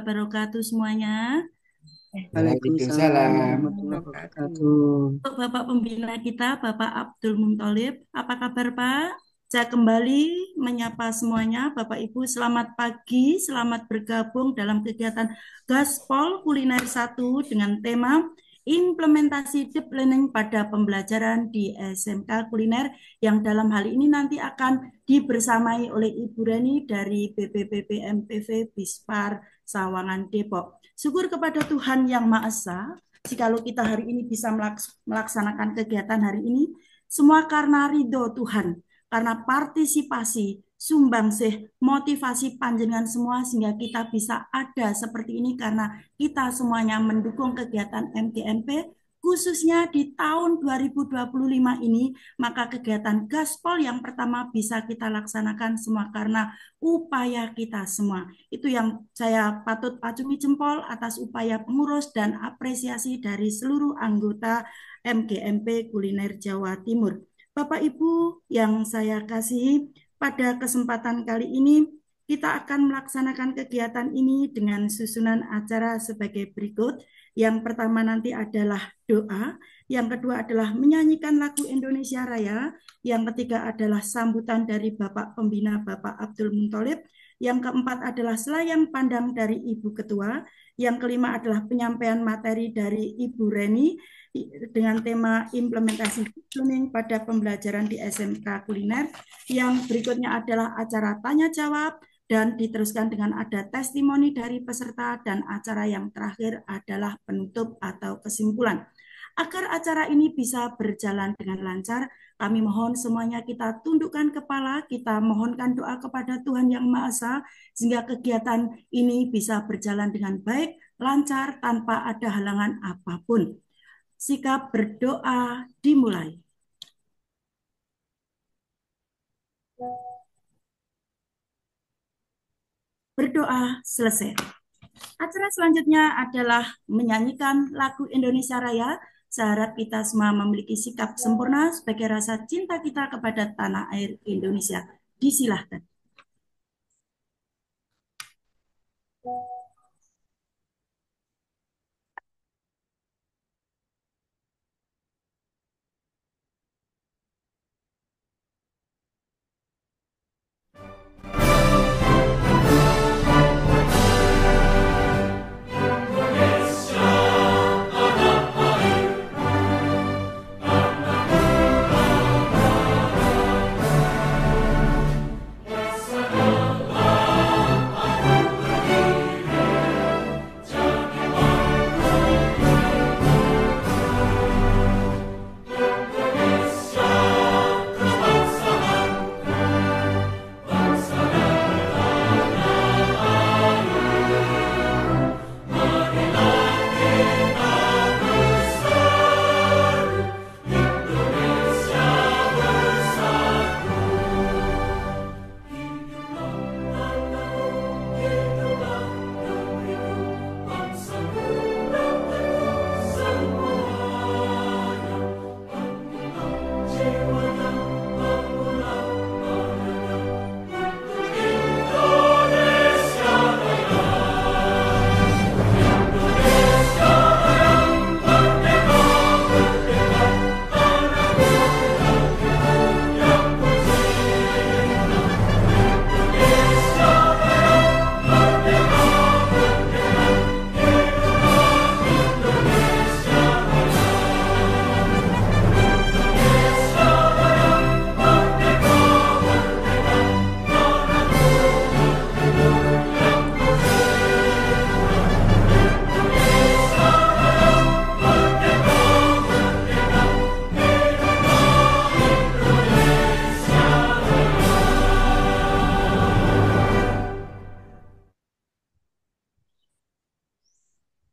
wabarakatuh semuanya. Waalaikumsalam Waalaikumsalam. warahmatullahi wabarakatuh. Untuk Bapak Pembina kita, Bapak Abdul Muntolib, apa kabar Pak? Saya kembali menyapa semuanya, Bapak Ibu, selamat pagi, selamat bergabung dalam kegiatan Gaspol Kuliner 1 dengan tema implementasi deep learning pada pembelajaran di SMK Kuliner yang dalam hal ini nanti akan dibersamai oleh Ibu Reni dari BPPP MPV Bispar Sawangan Depok. Syukur kepada Tuhan Yang Maha Esa, jikalau kita hari ini bisa melaksanakan kegiatan hari ini, semua karena ridho Tuhan, karena partisipasi, sumbangsih, motivasi panjenengan semua sehingga kita bisa ada seperti ini karena kita semuanya mendukung kegiatan MGMP khususnya di tahun 2025 ini, maka kegiatan Gaspol yang pertama bisa kita laksanakan semua karena upaya kita semua. Itu yang saya patut acungi jempol atas upaya pengurus dan apresiasi dari seluruh anggota MGMP Kuliner Jawa Timur. Bapak Ibu yang saya kasihi, pada kesempatan kali ini kita akan melaksanakan kegiatan ini dengan susunan acara sebagai berikut. Yang pertama nanti adalah doa, yang kedua adalah menyanyikan lagu Indonesia Raya, yang ketiga adalah sambutan dari Bapak Pembina Bapak Abdul Muntolib, yang keempat adalah selayang pandang dari Ibu Ketua, yang kelima adalah penyampaian materi dari Ibu Reni dengan tema implementasi learning pada pembelajaran di SMK Kuliner, yang berikutnya adalah acara tanya jawab, dan diteruskan dengan ada testimoni dari peserta, dan acara yang terakhir adalah penutup atau kesimpulan. Agar acara ini bisa berjalan dengan lancar, kami mohon semuanya kita tundukkan kepala, kita mohonkan doa kepada Tuhan Yang Maha Esa, sehingga kegiatan ini bisa berjalan dengan baik, lancar, tanpa ada halangan apapun. Sikap berdoa dimulai. Berdoa selesai. Acara selanjutnya adalah menyanyikan lagu Indonesia Raya. Saya harap kita semua memiliki sikap sempurna sebagai rasa cinta kita kepada tanah air Indonesia. Disilahkan.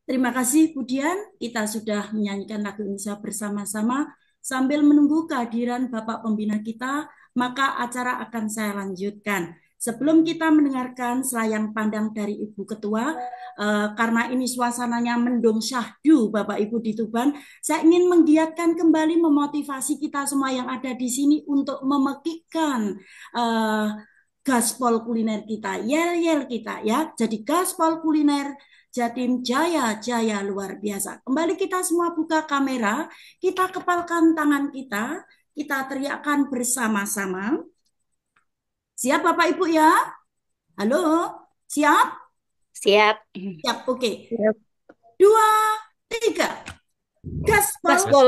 Terima kasih Budian, kita sudah menyanyikan lagu Indonesia bersama-sama. Sambil menunggu kehadiran Bapak Pembina kita, maka acara akan saya lanjutkan. Sebelum kita mendengarkan selayang pandang dari Ibu Ketua, karena ini suasananya mendung syahdu Bapak Ibu di Tuban, saya ingin menggiatkan kembali, memotivasi kita semua yang ada di sini untuk memekikkan gaspol kuliner kita, yel-yel kita ya. Jadi gaspol kuliner Jatim Jaya, Jaya luar biasa. Kembali kita semua buka kamera, kita kepalkan tangan kita teriakkan bersama-sama. Siap Bapak Ibu ya? Halo, siap? Siap. Siap, oke. Siap. Dua, tiga. Gaspol Gaspol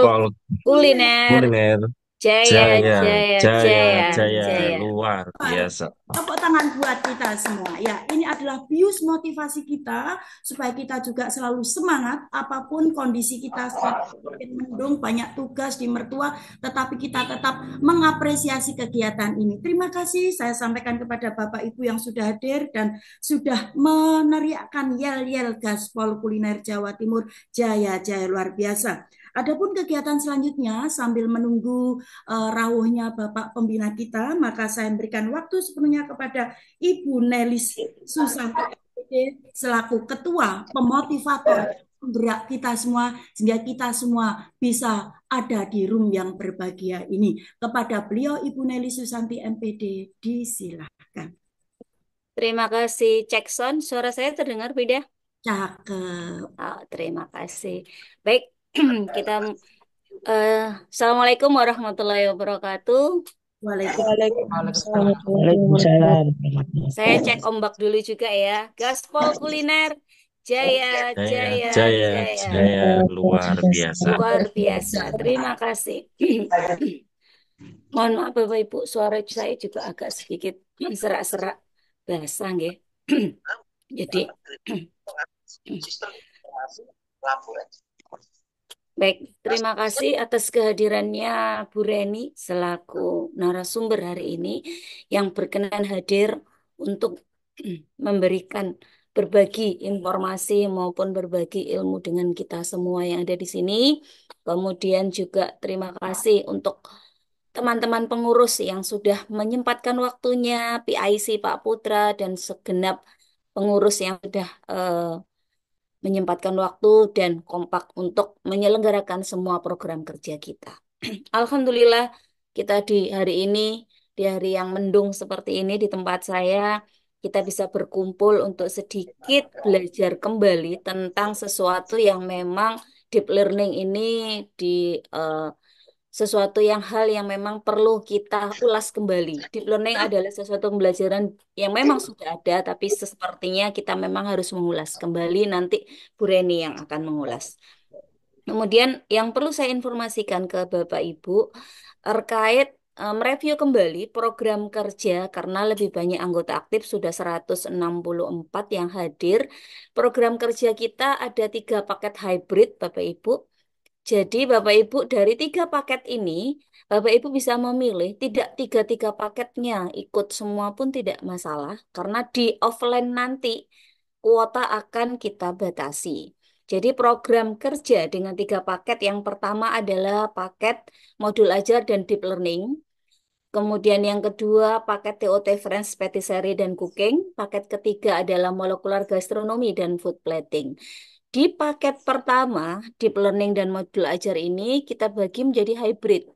kuliner. Kuliner Jaya, Jaya, jaya, Jaya, jaya, Jaya, jaya. luar biasa. Tepuk tangan buat kita semua. Ya, ini adalah bius motivasi kita supaya kita juga selalu semangat apapun kondisi kita semakin mendung, banyak tugas di mertua, tetapi kita tetap mengapresiasi kegiatan ini. Terima kasih saya sampaikan kepada Bapak Ibu yang sudah hadir dan sudah meneriakkan yel-yel gaspol kuliner Jawa Timur Jaya Jaya luar biasa. Adapun kegiatan selanjutnya sambil menunggu rawuhnya Bapak Pembina kita, maka saya memberikan waktu sepenuhnya kepada Ibu Nelis Susanti selaku Ketua Pemotivator gerak kita semua, sehingga kita semua bisa ada di room yang berbahagia ini. Kepada beliau Ibu Nelis Susanti MPD, disilahkan. Terima kasih, cek sound. Suara saya terdengar beda? Cakep. Oh, terima kasih. Baik, kita Assalamualaikum warahmatullahi wabarakatuh. Waalaikumsalam. Waalaikumsalam. Saya cek ombak dulu juga ya. Gaspol kuliner Jaya, Jaya, jaya, Jaya, jaya. Jaya, luar biasa. Luar biasa. Terima kasih. Mohon maaf Bapak Ibu, suara saya juga agak sedikit serak-serak basah nggih. Jadi baik, terima kasih atas kehadirannya Bu Reni selaku narasumber hari ini yang berkenan hadir untuk memberikan berbagi informasi maupun berbagi ilmu dengan kita semua yang ada di sini. Kemudian juga terima kasih untuk teman-teman pengurus yang sudah menyempatkan waktunya, PIC Pak Putra dan segenap pengurus yang sudah menyempatkan waktu dan kompak untuk menyelenggarakan semua program kerja kita. Alhamdulillah kita di hari ini, di hari yang mendung seperti ini di tempat saya, kita bisa berkumpul untuk sedikit belajar kembali tentang sesuatu yang memang deep learning ini di sesuatu yang hal yang memang perlu kita ulas kembali. Deep learning adalah sesuatu pembelajaran yang memang sudah ada, tapi sepertinya kita memang harus mengulas kembali. Nanti Bu Reni yang akan mengulas. Kemudian yang perlu saya informasikan ke Bapak Ibu terkait mereview kembali program kerja karena lebih banyak anggota aktif sudah 164 yang hadir. Program kerja kita ada 3 paket hybrid Bapak Ibu. Jadi Bapak Ibu dari 3 paket ini, Bapak Ibu bisa memilih tidak tiga-tiga paketnya ikut semua pun tidak masalah karena di offline nanti kuota akan kita batasi. Jadi program kerja dengan 3 paket yang pertama adalah paket modul ajar dan deep learning. Kemudian yang kedua paket TOT French Patisserie dan Cooking. Paket ketiga adalah molekular gastronomi dan food plating. Di paket pertama, deep learning dan modul ajar ini kita bagi menjadi hybrid.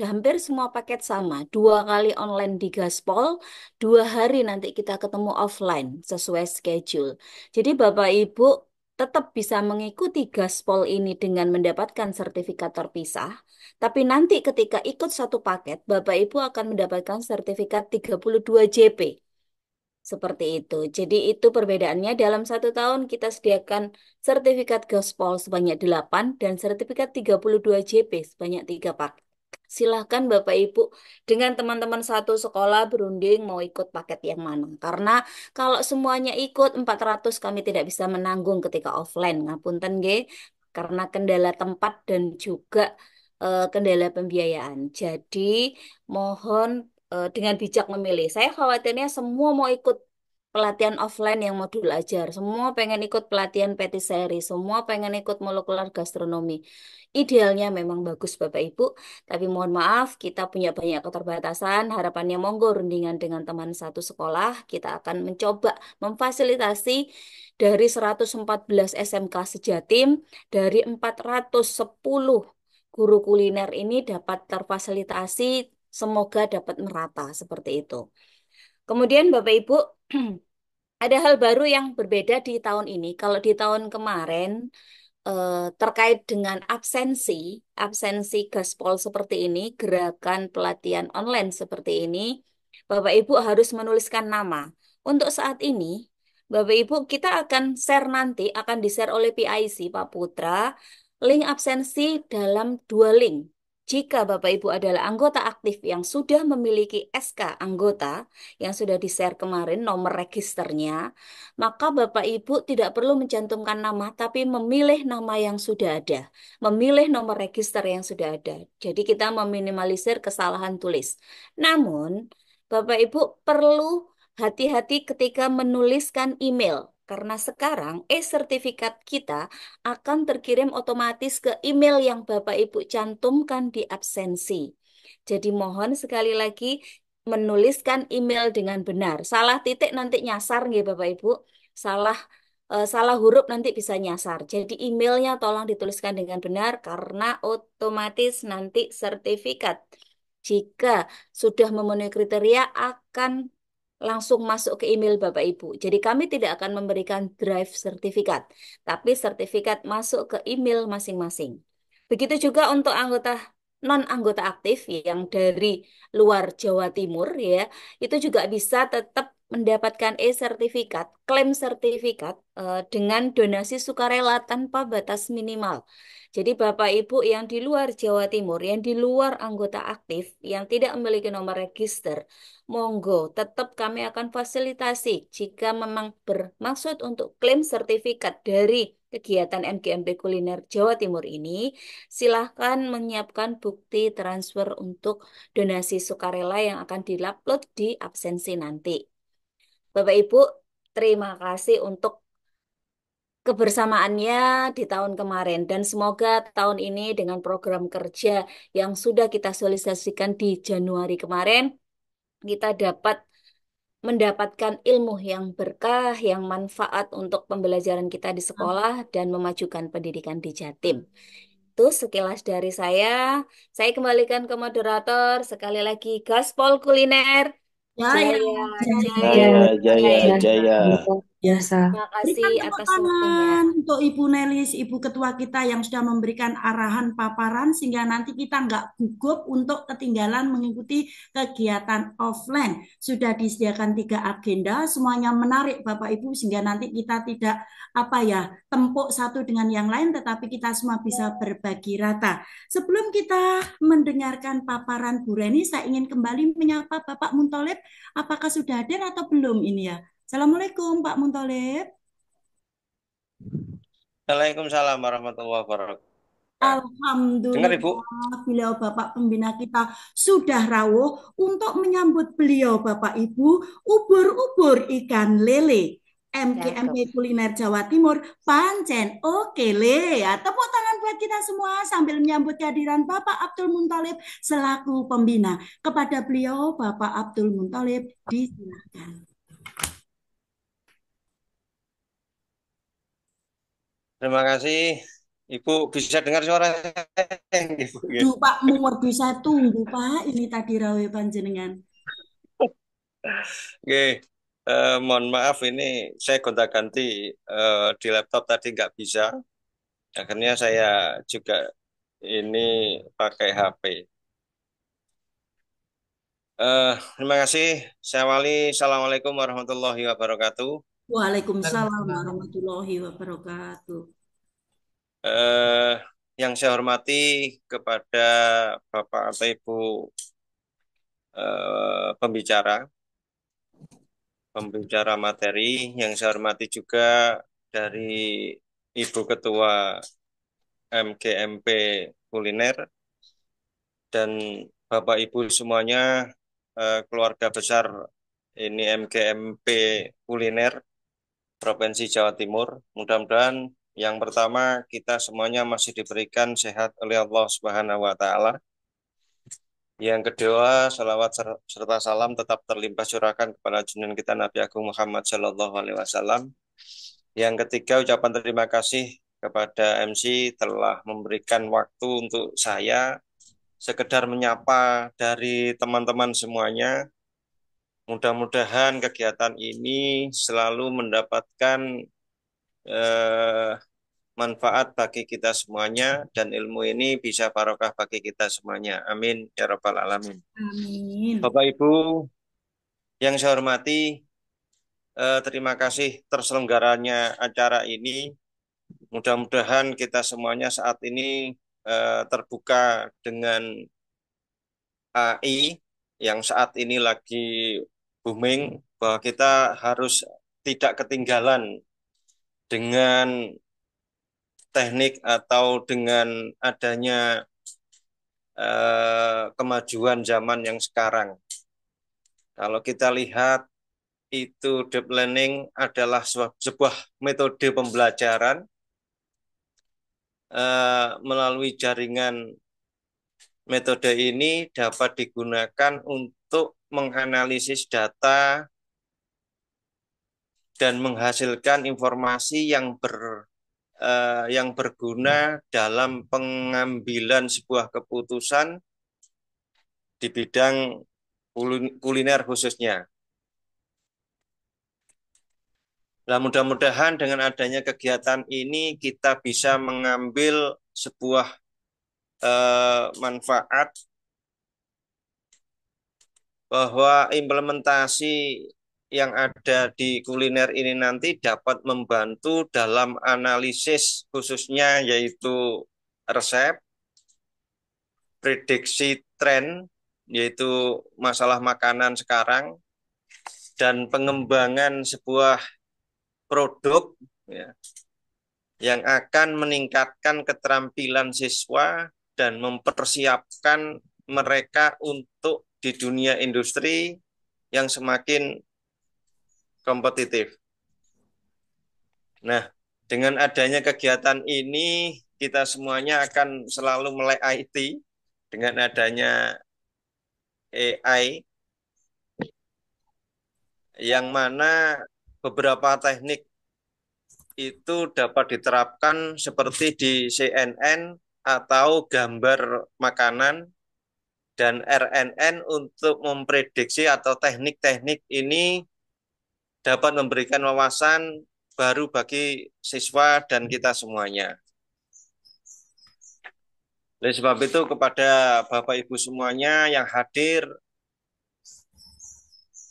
Hampir semua paket sama, 2 kali online di Gaspol, 2 hari nanti kita ketemu offline sesuai schedule. Jadi Bapak Ibu tetap bisa mengikuti Gaspol ini dengan mendapatkan sertifikat terpisah, tapi nanti ketika ikut satu paket, Bapak Ibu akan mendapatkan sertifikat 32 JP. Seperti itu. Jadi itu perbedaannya dalam 1 tahun kita sediakan sertifikat Gaspol sebanyak 8 dan sertifikat 32 JP sebanyak 3 pak. Silahkan Bapak Ibu dengan teman-teman satu sekolah berunding mau ikut paket yang mana. Karena kalau semuanya ikut 400 kami tidak bisa menanggung ketika offline. Ngapunten nggih. Karena kendala tempat dan juga kendala pembiayaan. Jadi mohon dengan bijak memilih. Saya khawatirnya semua mau ikut pelatihan offline yang modul ajar, semua pengen ikut pelatihan patisserie, semua pengen ikut molekular gastronomi. Idealnya memang bagus Bapak Ibu, tapi mohon maaf kita punya banyak keterbatasan. Harapannya monggo rundingan dengan teman satu sekolah, kita akan mencoba memfasilitasi dari 114 SMK sejatim, dari 410 guru kuliner ini dapat terfasilitasi, semoga dapat merata seperti itu. Kemudian Bapak Ibu, ada hal baru yang berbeda di tahun ini. Kalau di tahun kemarin terkait dengan absensi, absensi gaspol seperti ini, gerakan pelatihan online seperti ini, Bapak Ibu harus menuliskan nama. Untuk saat ini, Bapak Ibu, kita akan share nanti, akan di-share oleh PIC Pak Putra, link absensi dalam 2 link. Jika Bapak Ibu adalah anggota aktif yang sudah memiliki SK anggota, yang sudah di-share kemarin nomor registernya, maka Bapak Ibu tidak perlu mencantumkan nama, tapi memilih nama yang sudah ada, memilih nomor register yang sudah ada. Jadi kita meminimalisir kesalahan tulis. Namun, Bapak Ibu perlu hati-hati ketika menuliskan email. Karena sekarang e-sertifikat kita akan terkirim otomatis ke email yang Bapak Ibu cantumkan di absensi. Jadi mohon sekali lagi menuliskan email dengan benar. Salah titik nanti nyasar nggih Bapak Ibu. Salah salah huruf nanti bisa nyasar. Jadi emailnya tolong dituliskan dengan benar karena otomatis nanti sertifikat jika sudah memenuhi kriteria akan langsung masuk ke email Bapak Ibu. Jadi kami tidak akan memberikan drive sertifikat, tapi sertifikat masuk ke email masing-masing. Begitu juga untuk anggota non-anggota aktif yang dari luar Jawa Timur ya, itu juga bisa tetap mendapatkan e-sertifikat, klaim sertifikat dengan donasi sukarela tanpa batas minimal. Jadi Bapak Ibu yang di luar Jawa Timur, yang di luar anggota aktif, yang tidak memiliki nomor register, monggo tetap kami akan fasilitasi jika memang bermaksud untuk klaim sertifikat dari kegiatan MGMP Kuliner Jawa Timur ini, silahkan menyiapkan bukti transfer untuk donasi sukarela yang akan diupload di absensi nanti. Bapak Ibu, terima kasih untuk kebersamaannya di tahun kemarin dan semoga tahun ini dengan program kerja yang sudah kita sosialisasikan di Januari kemarin kita dapat mendapatkan ilmu yang berkah, yang manfaat untuk pembelajaran kita di sekolah dan memajukan pendidikan di Jatim. Itu sekilas dari saya. Saya kembalikan ke moderator. Sekali lagi, Gaspol Kuliner. Jaya, Jaya, jaya. jaya, Jaya, jaya. jaya. Biasa. Terima kasih Berikan tepuk atas waktunya. tangan untuk Ibu Nelis, Ibu Ketua kita yang sudah memberikan arahan paparan sehingga nanti kita nggak gugup untuk ketinggalan mengikuti kegiatan offline. Sudah disediakan 3 agenda, semuanya menarik Bapak Ibu sehingga nanti kita tidak tempuk satu dengan yang lain, tetapi kita semua bisa berbagi rata. Sebelum kita mendengarkan paparan Bu Reni, saya ingin kembali menyapa Bapak Muntolib. Apakah sudah hadir atau belum ini ya? Assalamualaikum Pak Muntolib. Waalaikumsalam warahmatullahi wabarakatuh. Dengar Ibu? Alhamdulillah, beliau Bapak Pembina kita sudah rawuh untuk menyambut beliau Bapak Ibu, ubur-ubur ikan lele. Cakep. MGMP Kuliner Jawa Timur, pancen oke le ya. Tepuk tangan buat kita semua sambil menyambut kehadiran Bapak Abdul Muntalib selaku pembina. Kepada beliau Bapak Abdul Muntalib disilakan. Terima kasih. Ibu bisa dengar suara saya, Ibu? Duh Pak, muat bisa tunggu Pak, ini tadi rawe panjenengan. Oke. Mohon maaf ini saya gonta-ganti di laptop tadi nggak bisa. Akhirnya saya juga ini pakai HP. Terima kasih. Saya awali. Assalamualaikum warahmatullahi wabarakatuh. Waalaikumsalam warahmatullahi wabarakatuh. Eh, yang saya hormati kepada Bapak atau Ibu pembicara materi, yang saya hormati juga dari Ibu Ketua MGMP Kuliner dan Bapak Ibu semuanya, keluarga besar ini MGMP Kuliner Provinsi Jawa Timur. Mudah-mudahan yang pertama kita semuanya masih diberikan sehat oleh Allah Subhanahu wa taala. Yang kedua, salawat serta salam tetap terlimpah curahkan kepada junjungan kita Nabi Agung Muhammad Shallallahu Alaihi Wasallam. Yang ketiga, ucapan terima kasih kepada MC telah memberikan waktu untuk saya sekedar menyapa dari teman-teman semuanya. Mudah-mudahan kegiatan ini selalu mendapatkan manfaat bagi kita semuanya dan ilmu ini bisa barokah bagi kita semuanya. Amin ya rabbal alamin. Amin. Bapak Ibu yang saya hormati, terima kasih terselenggaranya acara ini. Mudah-mudahan kita semuanya saat ini terbuka dengan AI yang saat ini lagi booming, bahwa kita harus tidak ketinggalan dengan teknik atau dengan adanya kemajuan zaman yang sekarang. Kalau kita lihat itu deep learning adalah sebuah metode pembelajaran melalui jaringan. Metode ini dapat digunakan untuk menganalisis data dan menghasilkan informasi yang berguna dalam pengambilan sebuah keputusan di bidang kuliner khususnya. Nah, mudah-mudahan dengan adanya kegiatan ini kita bisa mengambil sebuah manfaat bahwa implementasi yang ada di kuliner ini nanti dapat membantu dalam analisis khususnya yaitu resep, prediksi tren, yaitu masalah makanan sekarang, dan pengembangan sebuah produk ya, yang akan meningkatkan keterampilan siswa dan mempersiapkan mereka untuk di dunia industri yang semakin kompetitif. Nah, dengan adanya kegiatan ini, kita semuanya akan selalu melek IT dengan adanya AI, yang mana beberapa teknik itu dapat diterapkan seperti di CNN atau gambar makanan dan RNN untuk memprediksi, atau teknik-teknik ini dapat memberikan wawasan baru bagi siswa dan kita semuanya. Oleh sebab itu kepada Bapak Ibu semuanya yang hadir,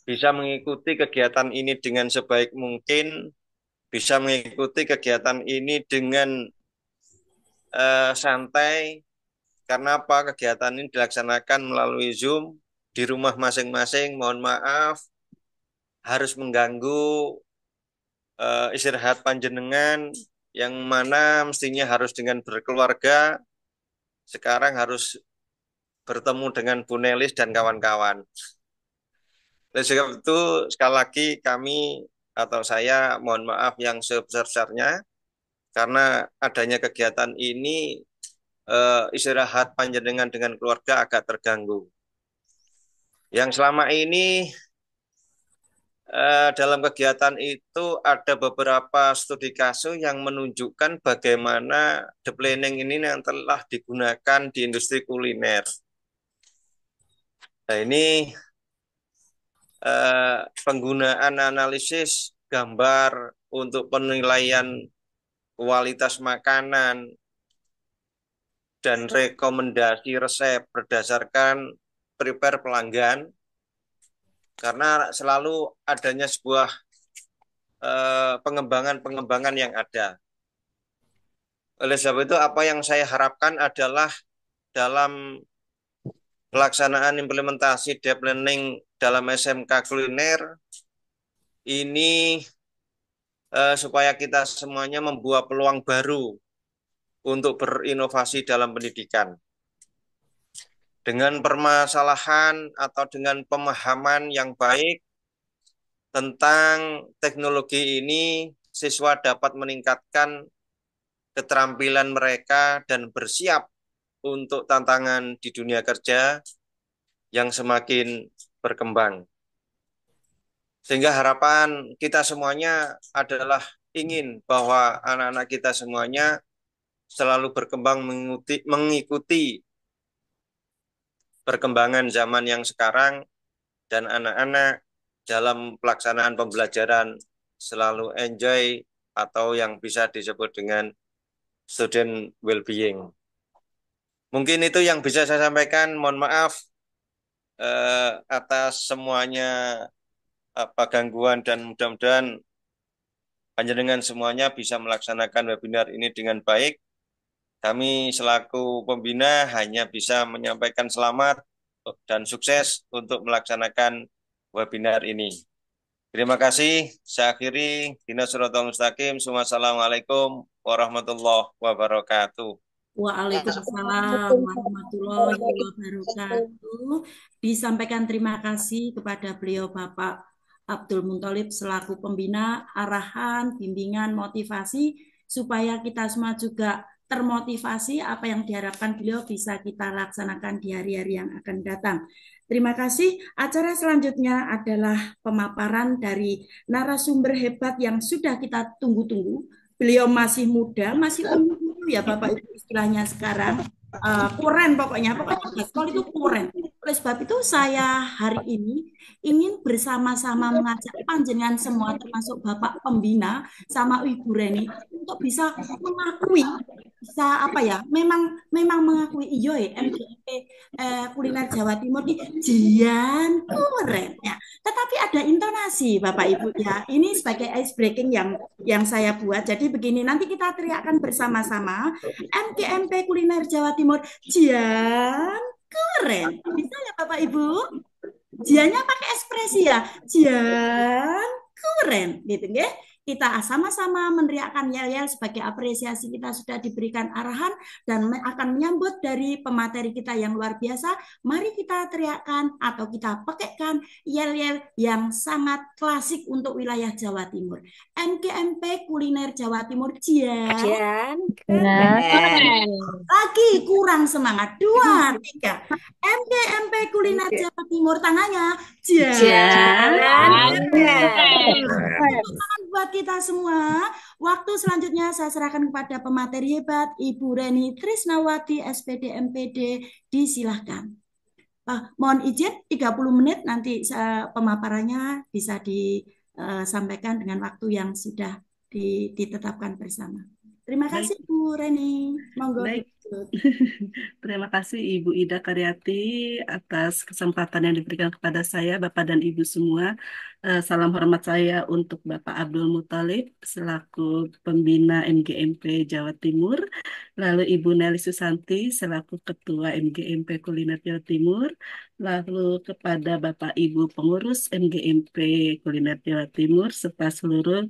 bisa mengikuti kegiatan ini dengan sebaik mungkin, bisa mengikuti kegiatan ini dengan santai. Karena apa? Kegiatan ini dilaksanakan melalui Zoom di rumah masing-masing. Mohon maaf harus mengganggu istirahat panjenengan yang mana mestinya harus dengan berkeluarga, sekarang harus bertemu dengan Bu Nelis dan kawan-kawan. Oleh sebab itu sekali lagi kami atau saya mohon maaf yang sebesar-besarnya karena adanya kegiatan ini istirahat panjenengan dengan keluarga agak terganggu. Yang selama ini dalam kegiatan itu ada beberapa studi kasus yang menunjukkan bagaimana deep learning ini yang telah digunakan di industri kuliner. Nah, ini penggunaan analisis gambar untuk penilaian kualitas makanan dan rekomendasi resep berdasarkan prepare pelanggan, karena selalu adanya sebuah pengembangan-pengembangan yang ada. Oleh sebab itu apa yang saya harapkan adalah dalam pelaksanaan implementasi deep learning dalam SMK kuliner ini supaya kita semuanya membuat peluang baru untuk berinovasi dalam pendidikan. Dengan permasalahan atau dengan pemahaman yang baik tentang teknologi ini, siswa dapat meningkatkan keterampilan mereka dan bersiap untuk tantangan di dunia kerja yang semakin berkembang. Sehingga harapan kita semuanya adalah ingin bahwa anak-anak kita semuanya selalu berkembang mengikuti perkembangan zaman yang sekarang, dan anak-anak dalam pelaksanaan pembelajaran selalu enjoy atau yang bisa disebut dengan student well-being. Mungkin itu yang bisa saya sampaikan. Mohon maaf atas semuanya gangguan, dan mudah-mudahan panjenengan semuanya bisa melaksanakan webinar ini dengan baik. Kami selaku pembina hanya bisa menyampaikan selamat dan sukses untuk melaksanakan webinar ini. Terima kasih. Saya akhiri. Dina Suratul Mustaqim. Wassalamualaikum warahmatullahi wabarakatuh. Waalaikumsalam warahmatullahi wabarakatuh. Disampaikan terima kasih kepada beliau Bapak Abdul Munthalib selaku pembina, arahan, bimbingan, motivasi supaya kita semua juga termotivasi apa yang diharapkan beliau bisa kita laksanakan di hari-hari yang akan datang. Terima kasih. Acara selanjutnya adalah pemaparan dari narasumber hebat yang sudah kita tunggu-tunggu. Beliau masih muda, masih ungu ya Bapak Ibu istilahnya sekarang. Keren pokoknya gaspol itu keren. Oleh sebab itu saya hari ini ingin bersama-sama mengajak panjenengan semua termasuk Bapak Pembina sama Ibu Reni untuk bisa mengakui, bisa apa ya, memang mengakui iyo MGP kuliner Jawa Timur ini jian keren ya. Tetapi ada intonasi Bapak Ibu ya. Ini sebagai ice breaking yang saya buat. Jadi begini, nanti kita teriakkan bersama-sama MGMP Kuliner Jawa Timur jian keren. Bisa ya Bapak Ibu? Jiannya pakai ekspresi ya. Jian keren gitu nggih. Kita sama-sama meneriakkan yel-yel sebagai apresiasi kita sudah diberikan arahan dan akan menyambut dari pemateri kita yang luar biasa. Mari kita teriakkan atau kita pakaikan yel-yel yang sangat klasik untuk wilayah Jawa Timur. MGMP Kuliner Jawa Timur Jian Keren. keren. lagi kurang semangat. 2, 3. MGMP Kuliner Jawa Timur tangannya Jian Keren. keren. Tangan buat kita semua. Waktu selanjutnya saya serahkan kepada pemateri hebat Ibu Reni Trisnawati SPD MPD. Disilahkan. Mohon izin 30 menit nanti pemaparannya bisa disampaikan dengan waktu yang sudah ditetapkan bersama. Terima kasih Baik, Bu Reni. Monggo. baik. Terima kasih Ibu Ida Karyati atas kesempatan yang diberikan kepada saya, Bapak dan Ibu semua. Salam hormat saya untuk Bapak Abdul Muthalib selaku pembina MGMP Jawa Timur, lalu Ibu Nelly Susanti selaku Ketua MGMP Kuliner Jawa Timur, lalu kepada Bapak Ibu pengurus MGMP Kuliner Jawa Timur serta seluruh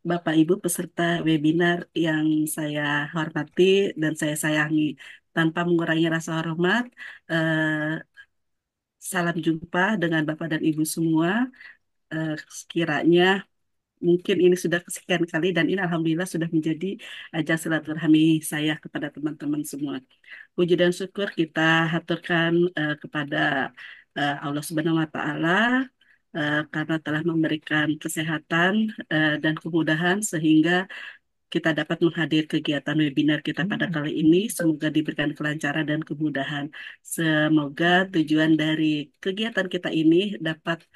Bapak Ibu peserta webinar yang saya hormati dan saya sayangi. Tanpa mengurangi rasa hormat, salam jumpa dengan Bapak dan Ibu semua. Sekiranya mungkin ini sudah kesekian kali dan ini alhamdulillah sudah menjadi ajang silaturahmi saya kepada teman-teman semua. Puji dan syukur kita haturkan kepada Allah Subhanahu wa taala karena telah memberikan kesehatan dan kemudahan sehingga kita dapat menghadir kegiatan webinar kita pada kali ini. Semoga diberikan kelancaran dan kemudahan. Semoga tujuan dari kegiatan kita ini dapat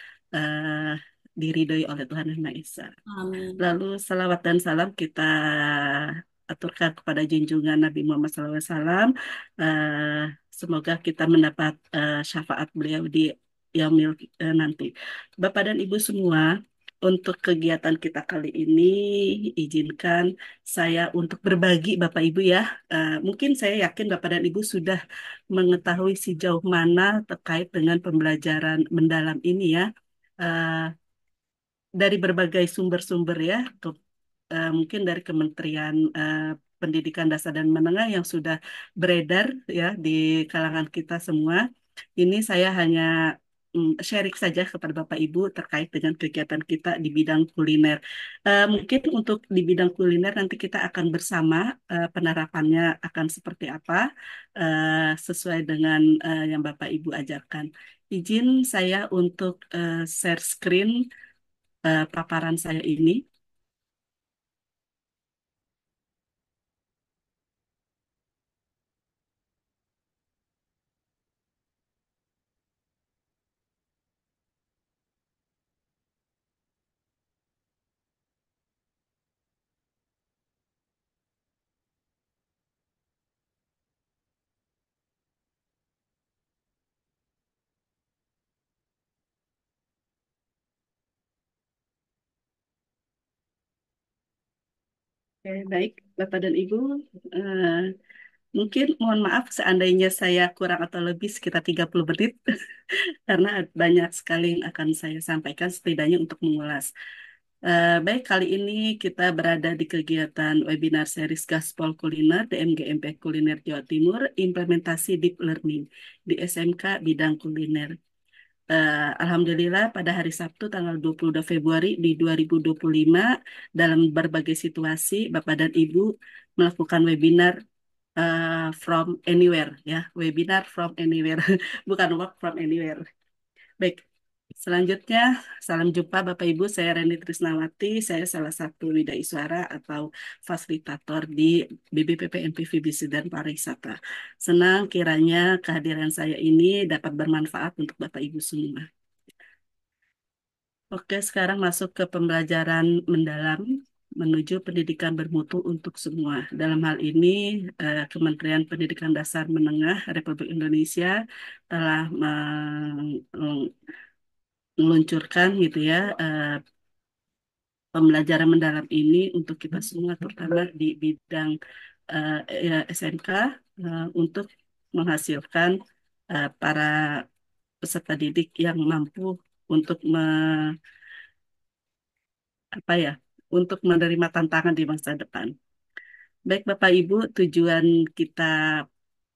diridhoi oleh Tuhan Yang Maha Esa. Amin. Lalu salawat dan salam kita aturkan kepada junjungan Nabi Muhammad SAW. Semoga kita mendapat syafaat beliau di yaumil nanti. Bapak dan Ibu semua, untuk kegiatan kita kali ini, izinkan saya untuk berbagi Bapak Ibu ya. Mungkin saya yakin Bapak dan Ibu sudah mengetahui sejauh mana terkait dengan pembelajaran mendalam ini ya. Dari berbagai sumber-sumber ya, mungkin dari Kementerian Pendidikan Dasar dan Menengah yang sudah beredar ya di kalangan kita semua. Ini saya hanya sharing saja kepada Bapak Ibu terkait dengan kegiatan kita di bidang kuliner. Mungkin untuk di bidang kuliner nanti kita akan bersama penerapannya akan seperti apa sesuai dengan yang Bapak Ibu ajarkan. Izin saya untuk share screen paparan saya ini. Oke, baik, Bapak dan Ibu. eh, Mungkin mohon maaf seandainya saya kurang atau lebih sekitar 30 menit, karena banyak sekali yang akan saya sampaikan setidaknya untuk mengulas. Baik, kali ini kita berada di kegiatan webinar series Gaspol Kuliner di MGMP Kuliner Jawa Timur, implementasi Deep Learning di SMK bidang kuliner. Alhamdulillah pada hari Sabtu tanggal 22 Februari di 2025 dalam berbagai situasi Bapak dan Ibu melakukan webinar from anywhere ya, webinar from anywhere, bukan work from anywhere. Baik, selanjutnya salam jumpa Bapak Ibu, saya Reni Trisnawati, saya salah satu widaiswara atau fasilitator di BBPP MPV Bisnis dan Pariwisata. Senang kiranya kehadiran saya ini dapat bermanfaat untuk Bapak Ibu semua. Oke, sekarang masuk ke pembelajaran mendalam menuju pendidikan bermutu untuk semua. Dalam hal ini, Kementerian Pendidikan Dasar Menengah Republik Indonesia telah meluncurkan gitu ya pembelajaran mendalam ini untuk kita semua, terutama di bidang ya, SMK untuk menghasilkan para peserta didik yang mampu untuk apa ya, untuk menerima tantangan di masa depan. Baik Bapak Ibu, tujuan kita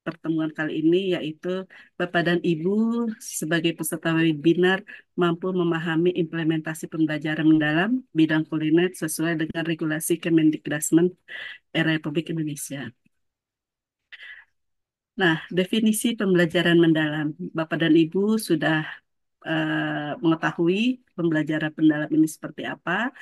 pertemuan kali ini yaitu Bapak dan Ibu sebagai peserta webinar mampu memahami implementasi pembelajaran mendalam bidang kuliner sesuai dengan regulasi Kemendikbudrismen Republik Indonesia. Nah, definisi pembelajaran mendalam. Bapak dan Ibu sudah mengetahui pembelajaran mendalam ini seperti apa.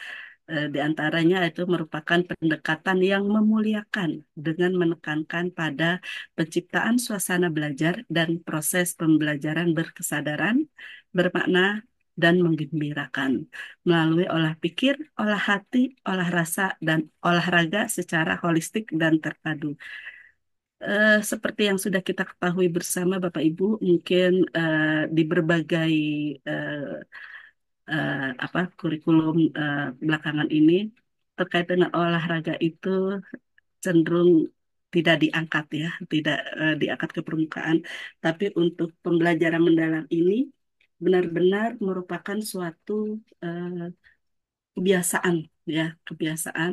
Di antaranya itu merupakan pendekatan yang memuliakan dengan menekankan pada penciptaan suasana belajar dan proses pembelajaran berkesadaran, bermakna, dan menggembirakan melalui olah pikir, olah hati, olah rasa, dan olahraga secara holistik dan terpadu. Seperti yang sudah kita ketahui bersama Bapak Ibu, mungkin di berbagai eh, apa kurikulum belakangan ini terkait dengan olahraga itu cenderung tidak diangkat ya, tidak diangkat ke permukaan. Tapi untuk pembelajaran mendalam ini benar-benar merupakan suatu eh, kebiasaan ya, kebiasaan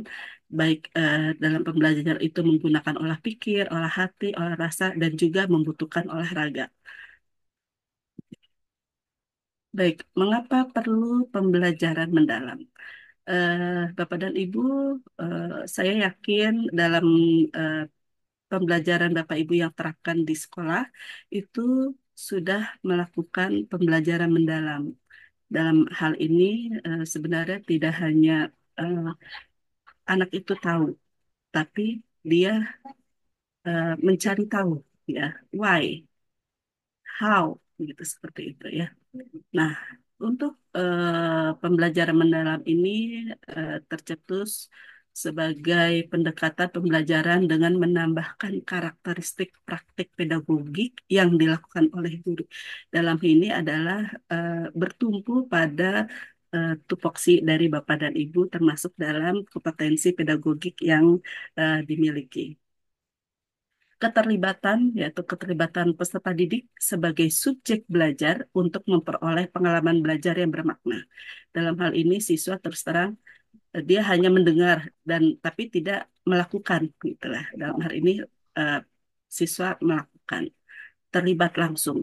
baik dalam pembelajaran itu menggunakan olah pikir, olah hati, olah rasa, dan juga membutuhkan olahraga. Baik, mengapa perlu pembelajaran mendalam? Bapak dan Ibu, saya yakin dalam eh, pembelajaran Bapak Ibu yang terapkan di sekolah itu sudah melakukan pembelajaran mendalam. Dalam hal ini sebenarnya tidak hanya eh, anak itu tahu, tapi dia mencari tahu, ya, why, how, gitu seperti itu ya. Nah, untuk pembelajaran mendalam ini tercetus sebagai pendekatan pembelajaran dengan menambahkan karakteristik praktik pedagogik yang dilakukan oleh guru. Dalam ini adalah bertumpu pada tupoksi dari Bapak dan Ibu termasuk dalam kompetensi pedagogik yang dimiliki. Keterlibatan, yaitu keterlibatan peserta didik sebagai subjek belajar untuk memperoleh pengalaman belajar yang bermakna. Dalam hal ini siswa terus terang dia hanya mendengar dan tapi tidak melakukan gitulah. Dalam hal ini eh, siswa melakukan, terlibat langsung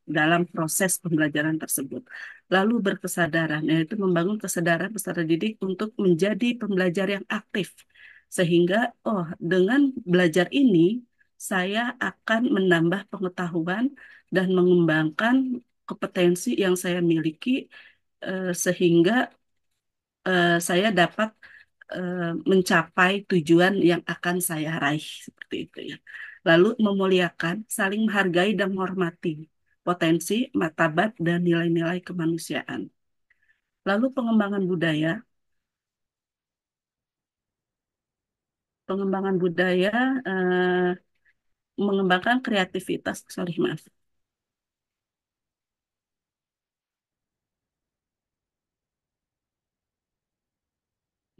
dalam proses pembelajaran tersebut. Lalu berkesadaran, yaitu membangun kesadaran peserta didik untuk menjadi pembelajar yang aktif. Sehingga, oh, dengan belajar ini, saya akan menambah pengetahuan dan mengembangkan kompetensi yang saya miliki, sehingga saya dapat mencapai tujuan yang akan saya raih seperti itu ya. Lalu memuliakan, saling menghargai dan menghormati potensi, martabat dan nilai-nilai kemanusiaan. Lalu pengembangan budaya mengembangkan kreativitas. Sorry maaf,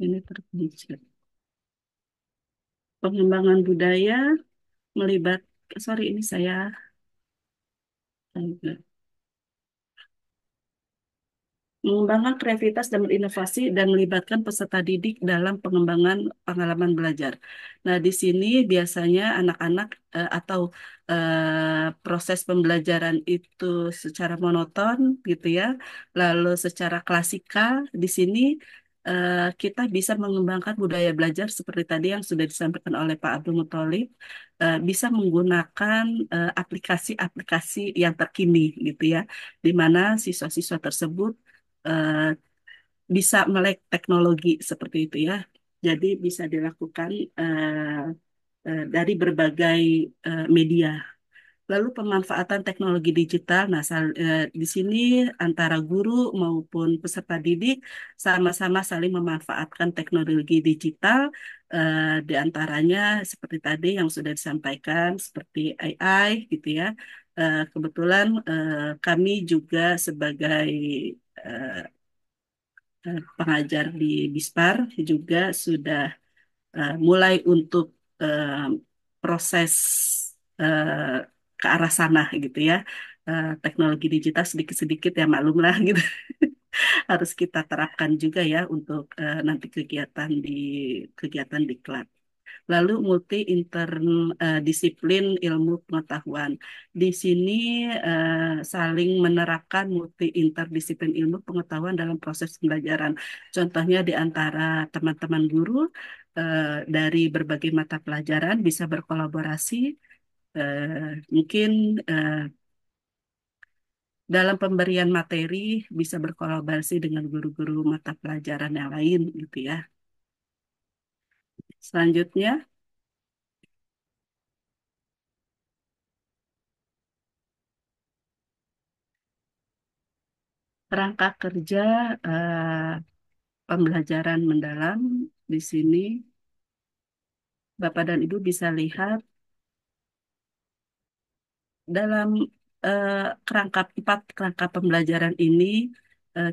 ini terpencil. pengembangan budaya melibat, sorry ini saya mengembangkan kreativitas dan berinovasi dan melibatkan peserta didik dalam pengembangan pengalaman belajar. Nah, di sini biasanya anak-anak atau proses pembelajaran itu secara monoton gitu ya, lalu secara klasikal di sini kita bisa mengembangkan budaya belajar seperti tadi yang sudah disampaikan oleh Pak Abdul Muthalib, bisa menggunakan aplikasi-aplikasi yang terkini gitu ya, di mana siswa-siswa tersebut eh, bisa melek teknologi seperti itu ya. Jadi bisa dilakukan dari berbagai media. Lalu pemanfaatan teknologi digital, nah di sini antara guru maupun peserta didik sama-sama saling memanfaatkan teknologi digital, di antaranya seperti tadi yang sudah disampaikan seperti AI gitu ya. Kebetulan kami juga sebagai pengajar di Bispar juga sudah mulai untuk eh, proses eh, ke arah sana gitu ya. Teknologi digital sedikit-sedikit ya maklumlah gitu harus kita terapkan juga ya untuk nanti kegiatan di kelas. Lalu multi interdisiplin ilmu pengetahuan. Di sini saling menerapkan multi interdisiplin ilmu pengetahuan dalam proses pembelajaran. Contohnya di antara teman-teman guru dari berbagai mata pelajaran bisa berkolaborasi, mungkin dalam pemberian materi bisa berkolaborasi dengan guru-guru mata pelajaran yang lain gitu ya. Selanjutnya, kerangka kerja pembelajaran mendalam di sini Bapak dan Ibu bisa lihat dalam eh, empat kerangka pembelajaran ini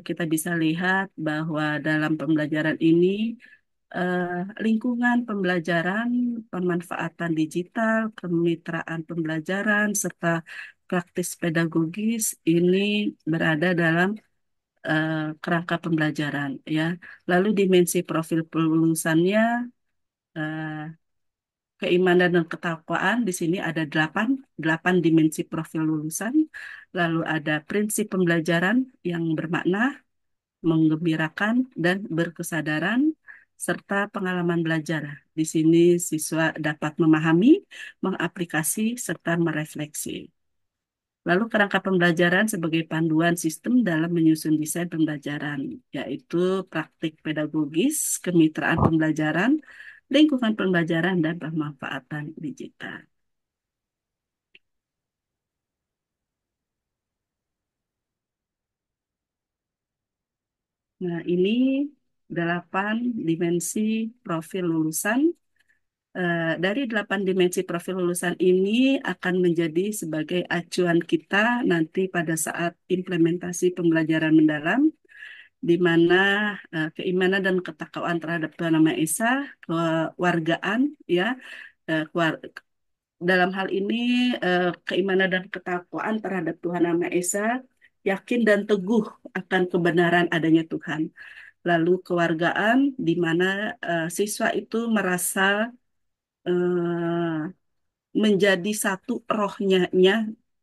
kita bisa lihat bahwa dalam pembelajaran ini eh, lingkungan pembelajaran, pemanfaatan digital, kemitraan pembelajaran serta praktis pedagogis ini berada dalam kerangka pembelajaran ya. Lalu dimensi profil kelulusannya, eh, keimanan dan ketakwaan di sini ada delapan dimensi profil lulusan. Lalu ada prinsip pembelajaran yang bermakna, menggembirakan dan berkesadaran serta pengalaman belajar. Di sini siswa dapat memahami, mengaplikasi serta merefleksi. Lalu kerangka pembelajaran sebagai panduan sistem dalam menyusun desain pembelajaran, yaitu praktik pedagogis, kemitraan pembelajaran, lingkungan pembelajaran, dan pemanfaatan digital. Nah, ini 8 dimensi profil lulusan. Dari 8 dimensi profil lulusan ini akan menjadi sebagai acuan kita nanti pada saat implementasi pembelajaran mendalam, di mana keimanan dan ketakwaan terhadap Tuhan Yang Maha Esa, kewargaan, ya, eh, kewar- dalam hal ini keimanan dan ketakwaan terhadap Tuhan Yang Maha Esa, yakin dan teguh akan kebenaran adanya Tuhan. Lalu kewargaan, di mana siswa itu merasa eh, menjadi satu rohnya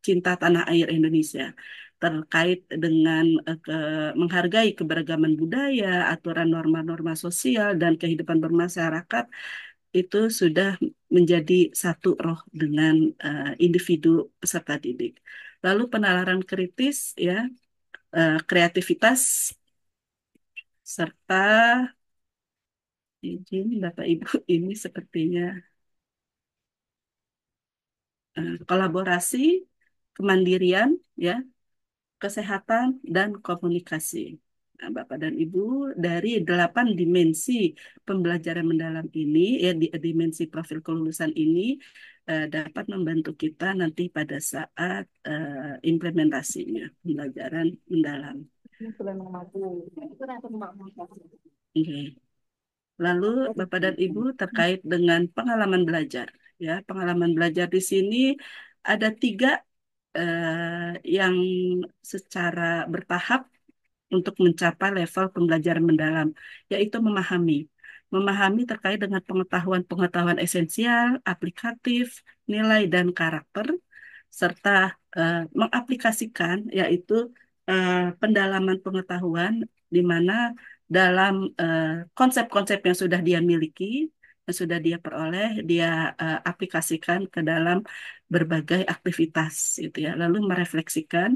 cinta tanah air Indonesia terkait dengan menghargai keberagaman budaya, aturan norma-norma sosial dan kehidupan bermasyarakat itu sudah menjadi satu roh dengan individu peserta didik. Lalu penalaran kritis ya, kreativitas serta izin Bapak Ibu ini sepertinya kolaborasi, kemandirian, ya, kesehatan, dan komunikasi. Nah, Bapak dan Ibu, dari 8 dimensi pembelajaran mendalam ini, ya, dimensi profil kelulusan ini dapat membantu kita nanti pada saat implementasinya pembelajaran mendalam. Oke. Lalu Bapak dan Ibu terkait dengan pengalaman belajar, ya pengalaman belajar di sini ada tiga yang secara bertahap untuk mencapai level pembelajaran mendalam, yaitu memahami. Memahami terkait dengan pengetahuan-pengetahuan esensial, aplikatif, nilai, dan karakter, serta mengaplikasikan, yaitu pendalaman pengetahuan, di mana dalam konsep-konsep yang sudah dia miliki, yang sudah dia peroleh, dia aplikasikan ke dalam berbagai aktivitas, gitu ya. Lalu merefleksikan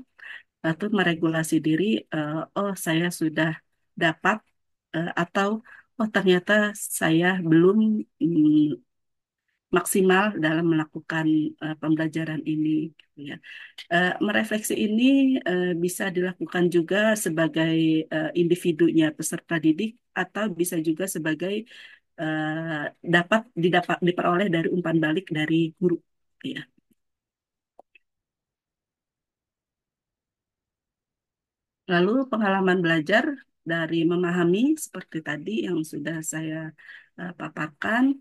atau meregulasi diri, oh saya sudah dapat, atau oh ternyata saya belum maksimal dalam melakukan pembelajaran ini, gitu ya. Merefleksi ini bisa dilakukan juga sebagai individunya peserta didik, atau bisa juga sebagai dapat diperoleh dari umpan balik dari guru, ya. Lalu pengalaman belajar dari memahami seperti tadi yang sudah saya paparkan,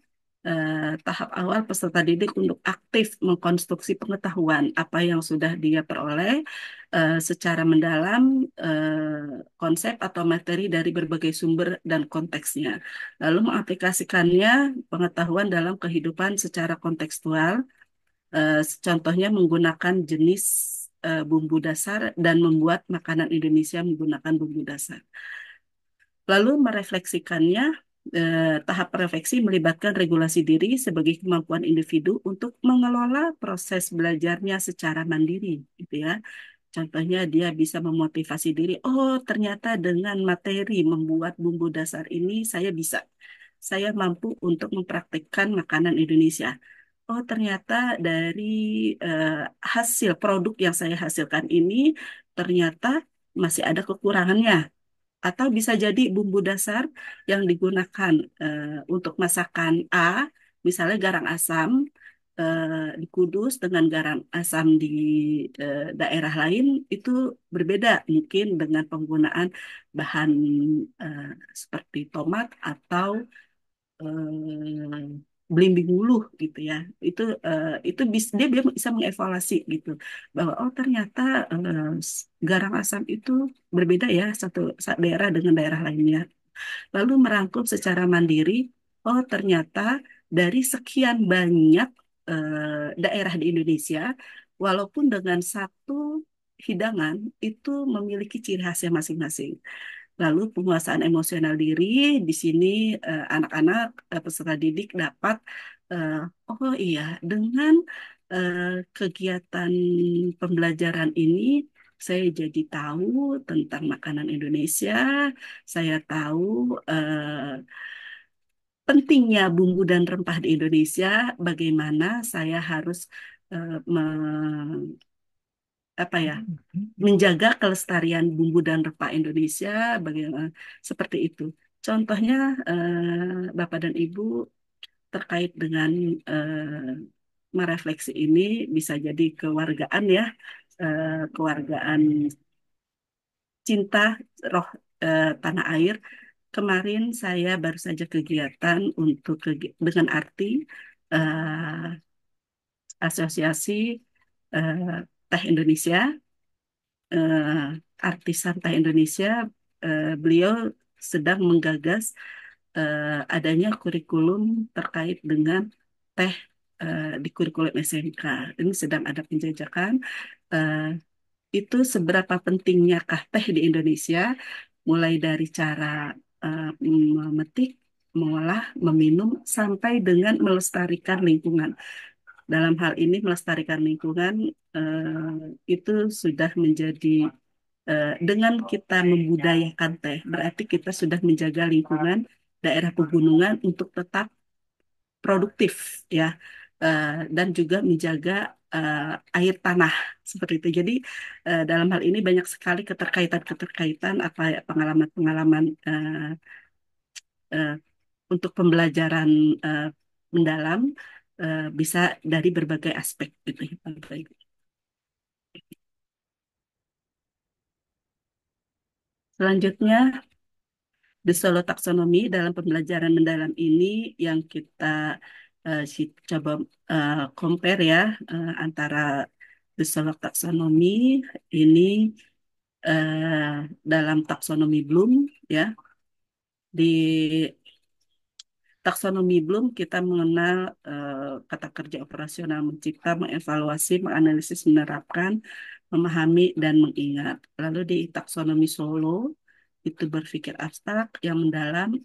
tahap awal peserta didik untuk aktif mengkonstruksi pengetahuan apa yang sudah dia peroleh secara mendalam, konsep atau materi dari berbagai sumber dan konteksnya. Lalu mengaplikasikannya pengetahuan dalam kehidupan secara kontekstual. Contohnya menggunakan jenis bumbu dasar dan membuat makanan Indonesia menggunakan bumbu dasar. Lalu merefleksikannya, tahap refleksi melibatkan regulasi diri sebagai kemampuan individu untuk mengelola proses belajarnya secara mandiri, gitu ya. Contohnya dia bisa memotivasi diri, oh ternyata dengan materi membuat bumbu dasar ini saya mampu untuk mempraktikkan makanan Indonesia. Oh, ternyata dari eh, hasil produk yang saya hasilkan ini ternyata masih ada kekurangannya. Atau bisa jadi bumbu dasar yang digunakan untuk masakan A, misalnya garang asam di Kudus dengan garang asam di daerah lain itu berbeda, mungkin dengan penggunaan bahan eh, seperti tomat atau belimbing wuluh, gitu ya. Itu dia bisa mengevaluasi gitu bahwa oh ternyata garang asam itu berbeda ya satu daerah dengan daerah lainnya. Lalu merangkum secara mandiri, oh ternyata dari sekian banyak daerah di Indonesia, walaupun dengan satu hidangan itu memiliki ciri khasnya masing-masing. Lalu penguasaan emosional diri, di sini anak-anak peserta didik dapat, eh, oh iya, dengan eh, kegiatan pembelajaran ini, saya jadi tahu tentang makanan Indonesia, saya tahu pentingnya bumbu dan rempah di Indonesia, bagaimana saya harus apa ya, menjaga kelestarian bumbu dan rempah Indonesia, bagaimana seperti itu. Contohnya Bapak dan Ibu terkait dengan merefleksi ini bisa jadi kewargaan ya, kewargaan cinta roh tanah air. Kemarin saya baru saja kegiatan dengan arti eh, Asosiasi eh, Teh Indonesia, eh, artisan teh Indonesia. Beliau sedang menggagas adanya kurikulum terkait dengan teh di kurikulum SMK. Ini sedang ada penjajakan. Eh, itu seberapa pentingnyakah teh di Indonesia, mulai dari cara memetik, mengolah, meminum, sampai dengan melestarikan lingkungan. Dalam hal ini melestarikan lingkungan itu sudah menjadi dengan kita membudayakan teh, berarti kita sudah menjaga lingkungan daerah pegunungan untuk tetap produktif, ya. Dan juga menjaga air tanah seperti itu. Jadi dalam hal ini banyak sekali keterkaitan apa ya, pengalaman-pengalaman eh, untuk pembelajaran eh, mendalam bisa dari berbagai aspek gitu ya, Bapak Ibu. Selanjutnya Di Solo taksonomi dalam pembelajaran mendalam ini yang kita coba compare ya antara di Solo taksonomi ini dalam taksonomi Bloom ya. Di taksonomi Bloom kita mengenal kata kerja operasional, mencipta, mengevaluasi, menganalisis, menerapkan, memahami, dan mengingat. Lalu di taksonomi Solo itu berpikir abstrak, yang mendalam,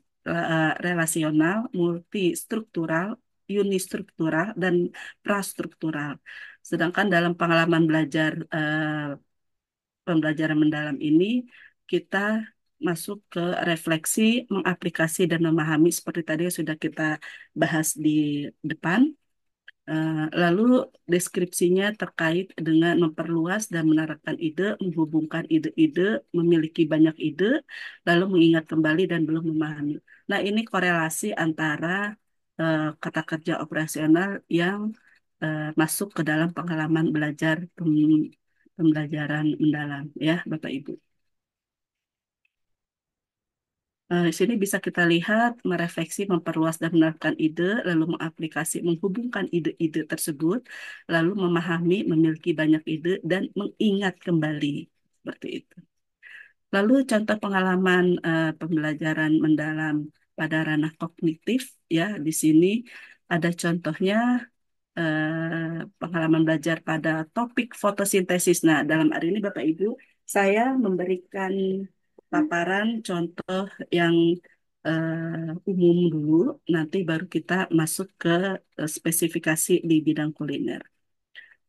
relasional, multistruktural, unistruktural, dan prastruktural. Sedangkan dalam pengalaman belajar pembelajaran mendalam ini kita masuk ke refleksi, mengaplikasi dan memahami seperti tadi yang sudah kita bahas di depan. Lalu deskripsinya terkait dengan memperluas dan menerapkan ide, menghubungkan ide-ide, memiliki banyak ide, lalu mengingat kembali dan belum memahami. Nah, ini korelasi antara kata kerja operasional yang masuk ke dalam pengalaman belajar pembelajaran mendalam, ya, Bapak Ibu. Di sini bisa kita lihat merefleksi, memperluas dan menerapkan ide, lalu mengaplikasi, menghubungkan ide-ide tersebut, lalu memahami, memiliki banyak ide dan mengingat kembali seperti itu. Lalu contoh pengalaman pembelajaran mendalam pada ranah kognitif ya di sini ada contohnya pengalaman belajar pada topik fotosintesis. Nah, dalam hari ini Bapak Ibu, saya memberikan paparan contoh yang umum dulu, nanti baru kita masuk ke spesifikasi di bidang kuliner.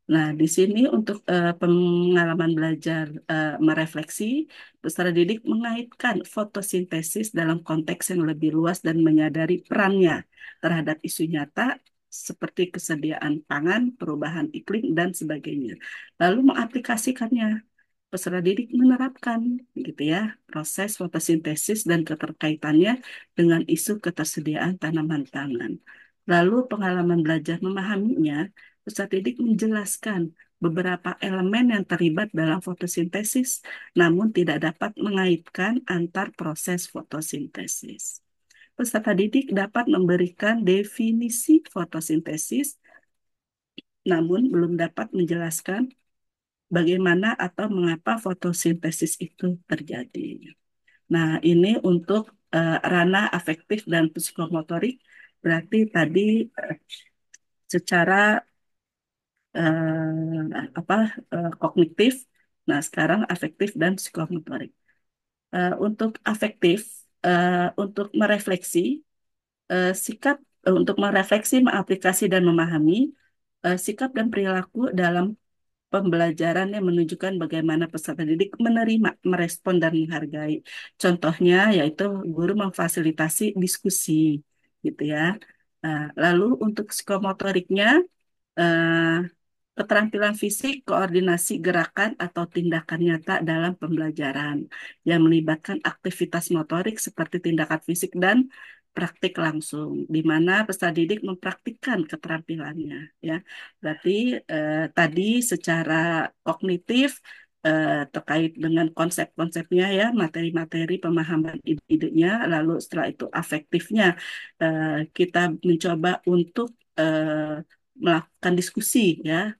Nah, di sini untuk pengalaman belajar merefleksi, peserta didik mengaitkan fotosintesis dalam konteks yang lebih luas dan menyadari perannya terhadap isu nyata seperti kesediaan pangan, perubahan iklim, dan sebagainya. Lalu mengaplikasikannya, peserta didik menerapkan gitu ya proses fotosintesis dan keterkaitannya dengan isu ketersediaan tanaman pangan. Lalu pengalaman belajar memahaminya, peserta didik menjelaskan beberapa elemen yang terlibat dalam fotosintesis, namun tidak dapat mengaitkan antar proses fotosintesis. Peserta didik dapat memberikan definisi fotosintesis, namun belum dapat menjelaskan bagaimana atau mengapa fotosintesis itu terjadi. Nah, ini untuk ranah afektif dan psikomotorik, berarti tadi secara kognitif, nah sekarang afektif dan psikomotorik. Untuk afektif, untuk merefleksi, sikap untuk merefleksi, mengaplikasi dan memahami sikap dan perilaku dalam pembelajaran yang menunjukkan bagaimana peserta didik menerima, merespon, dan menghargai. Contohnya yaitu guru memfasilitasi diskusi, gitu ya. Lalu untuk psikomotoriknya, eh, keterampilan fisik, koordinasi gerakan atau tindakan nyata dalam pembelajaran yang melibatkan aktivitas motorik seperti tindakan fisik dan praktik langsung, di mana peserta didik mempraktikkan keterampilannya. Ya, berarti tadi secara kognitif terkait dengan konsep-konsepnya ya, materi-materi pemahaman ide-idenya, lalu setelah itu afektifnya kita mencoba untuk melakukan diskusi ya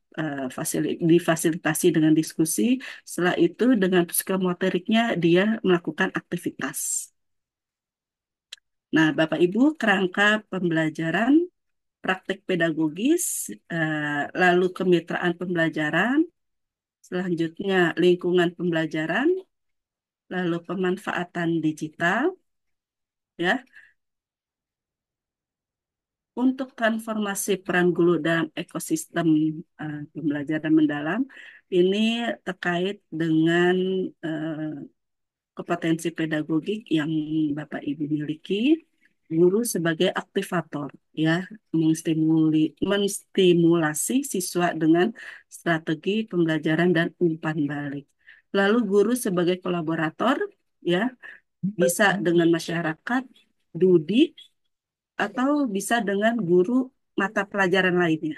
difasilitasi dengan diskusi. Setelah itu dengan psikomotoriknya dia melakukan aktivitas. Nah, Bapak Ibu, kerangka pembelajaran, praktek pedagogis, lalu kemitraan pembelajaran, selanjutnya lingkungan pembelajaran, lalu pemanfaatan digital, ya. Untuk transformasi peran guru dalam ekosistem pembelajaran mendalam, ini terkait dengan kompetensi pedagogik yang Bapak Ibu miliki, guru sebagai aktivator, ya, menstimulasi siswa dengan strategi pembelajaran dan umpan balik. Lalu guru sebagai kolaborator, ya, bisa dengan masyarakat, Dudi, atau bisa dengan guru mata pelajaran lainnya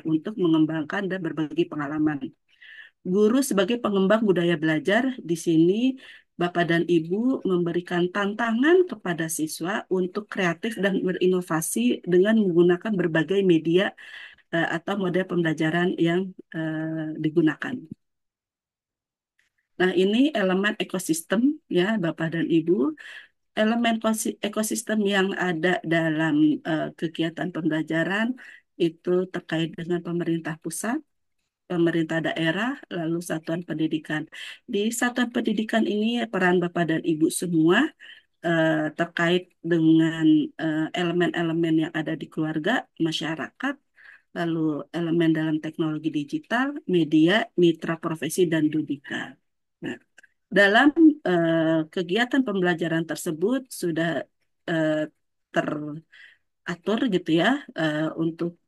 untuk mengembangkan dan berbagi pengalaman. Guru sebagai pengembang budaya belajar di sini Bapak dan Ibu memberikan tantangan kepada siswa untuk kreatif dan berinovasi dengan menggunakan berbagai media atau model pembelajaran yang digunakan. Nah, ini elemen ekosistem ya, Bapak dan Ibu. Elemen ekosistem yang ada dalam kegiatan pembelajaran itu terkait dengan pemerintah pusat, pemerintah daerah, lalu satuan pendidikan. Di satuan pendidikan ini peran Bapak dan Ibu semua terkait dengan elemen-elemen yang ada di keluarga, masyarakat, lalu elemen dalam teknologi digital, media, mitra profesi, dan dudika. Nah, dalam kegiatan pembelajaran tersebut sudah eh, teratur gitu ya untuk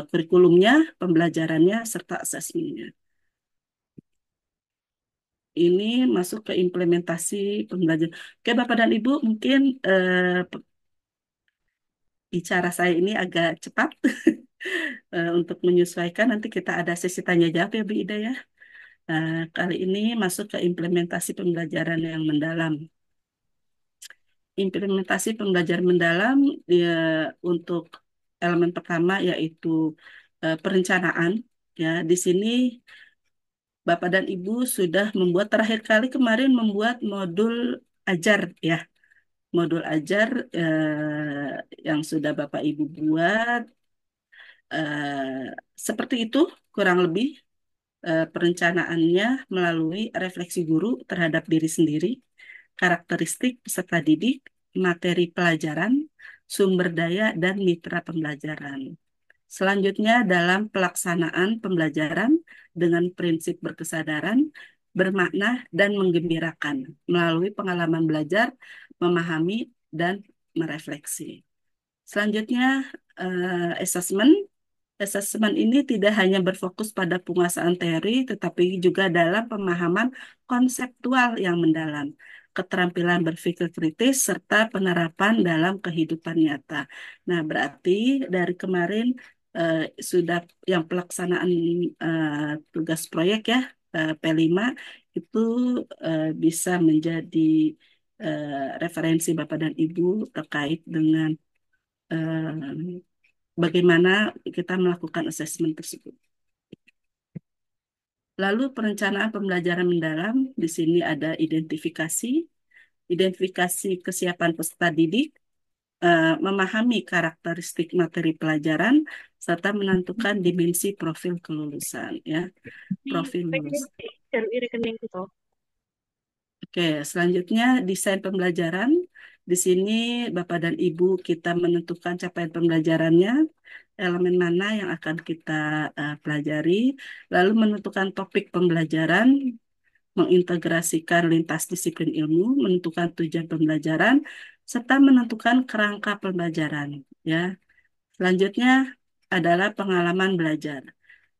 kurikulumnya, pembelajarannya, serta asesmennya. Ini masuk ke implementasi pembelajaran. Oke, Bapak dan Ibu, mungkin bicara saya ini agak cepat untuk menyesuaikan. Nanti kita ada sesi tanya jawab ya, Bu Ida ya. Kali ini masuk ke implementasi pembelajaran yang mendalam. Implementasi pembelajaran mendalam ya, untuk elemen pertama yaitu perencanaan. Ya, di sini Bapak dan Ibu sudah membuat terakhir kali kemarin membuat modul ajar ya, modul ajar yang sudah Bapak Ibu buat seperti itu kurang lebih perencanaannya melalui refleksi guru terhadap diri sendiri, karakteristik peserta didik, materi pelajaran, sumber daya, dan mitra pembelajaran. Selanjutnya dalam pelaksanaan pembelajaran dengan prinsip berkesadaran, bermakna, dan menggembirakan melalui pengalaman belajar, memahami, dan merefleksi. Selanjutnya, assessment. Asesmen ini tidak hanya berfokus pada penguasaan teori, tetapi juga dalam pemahaman konseptual yang mendalam, keterampilan berpikir kritis, serta penerapan dalam kehidupan nyata. Nah, berarti dari kemarin sudah yang pelaksanaan tugas proyek ya, P5, itu bisa menjadi referensi Bapak dan Ibu terkait dengan bagaimana kita melakukan asesmen tersebut. Lalu perencanaan pembelajaran mendalam, di sini ada identifikasi kesiapan peserta didik, memahami karakteristik materi pelajaran, serta menentukan dimensi profil kelulusan. Ya, profil lulus. Oke, selanjutnya desain pembelajaran. Di sini Bapak dan Ibu kita menentukan capaian pembelajarannya, elemen mana yang akan kita pelajari, lalu menentukan topik pembelajaran, mengintegrasikan lintas disiplin ilmu, menentukan tujuan pembelajaran, serta menentukan kerangka pembelajaran. Ya, selanjutnya adalah pengalaman belajar.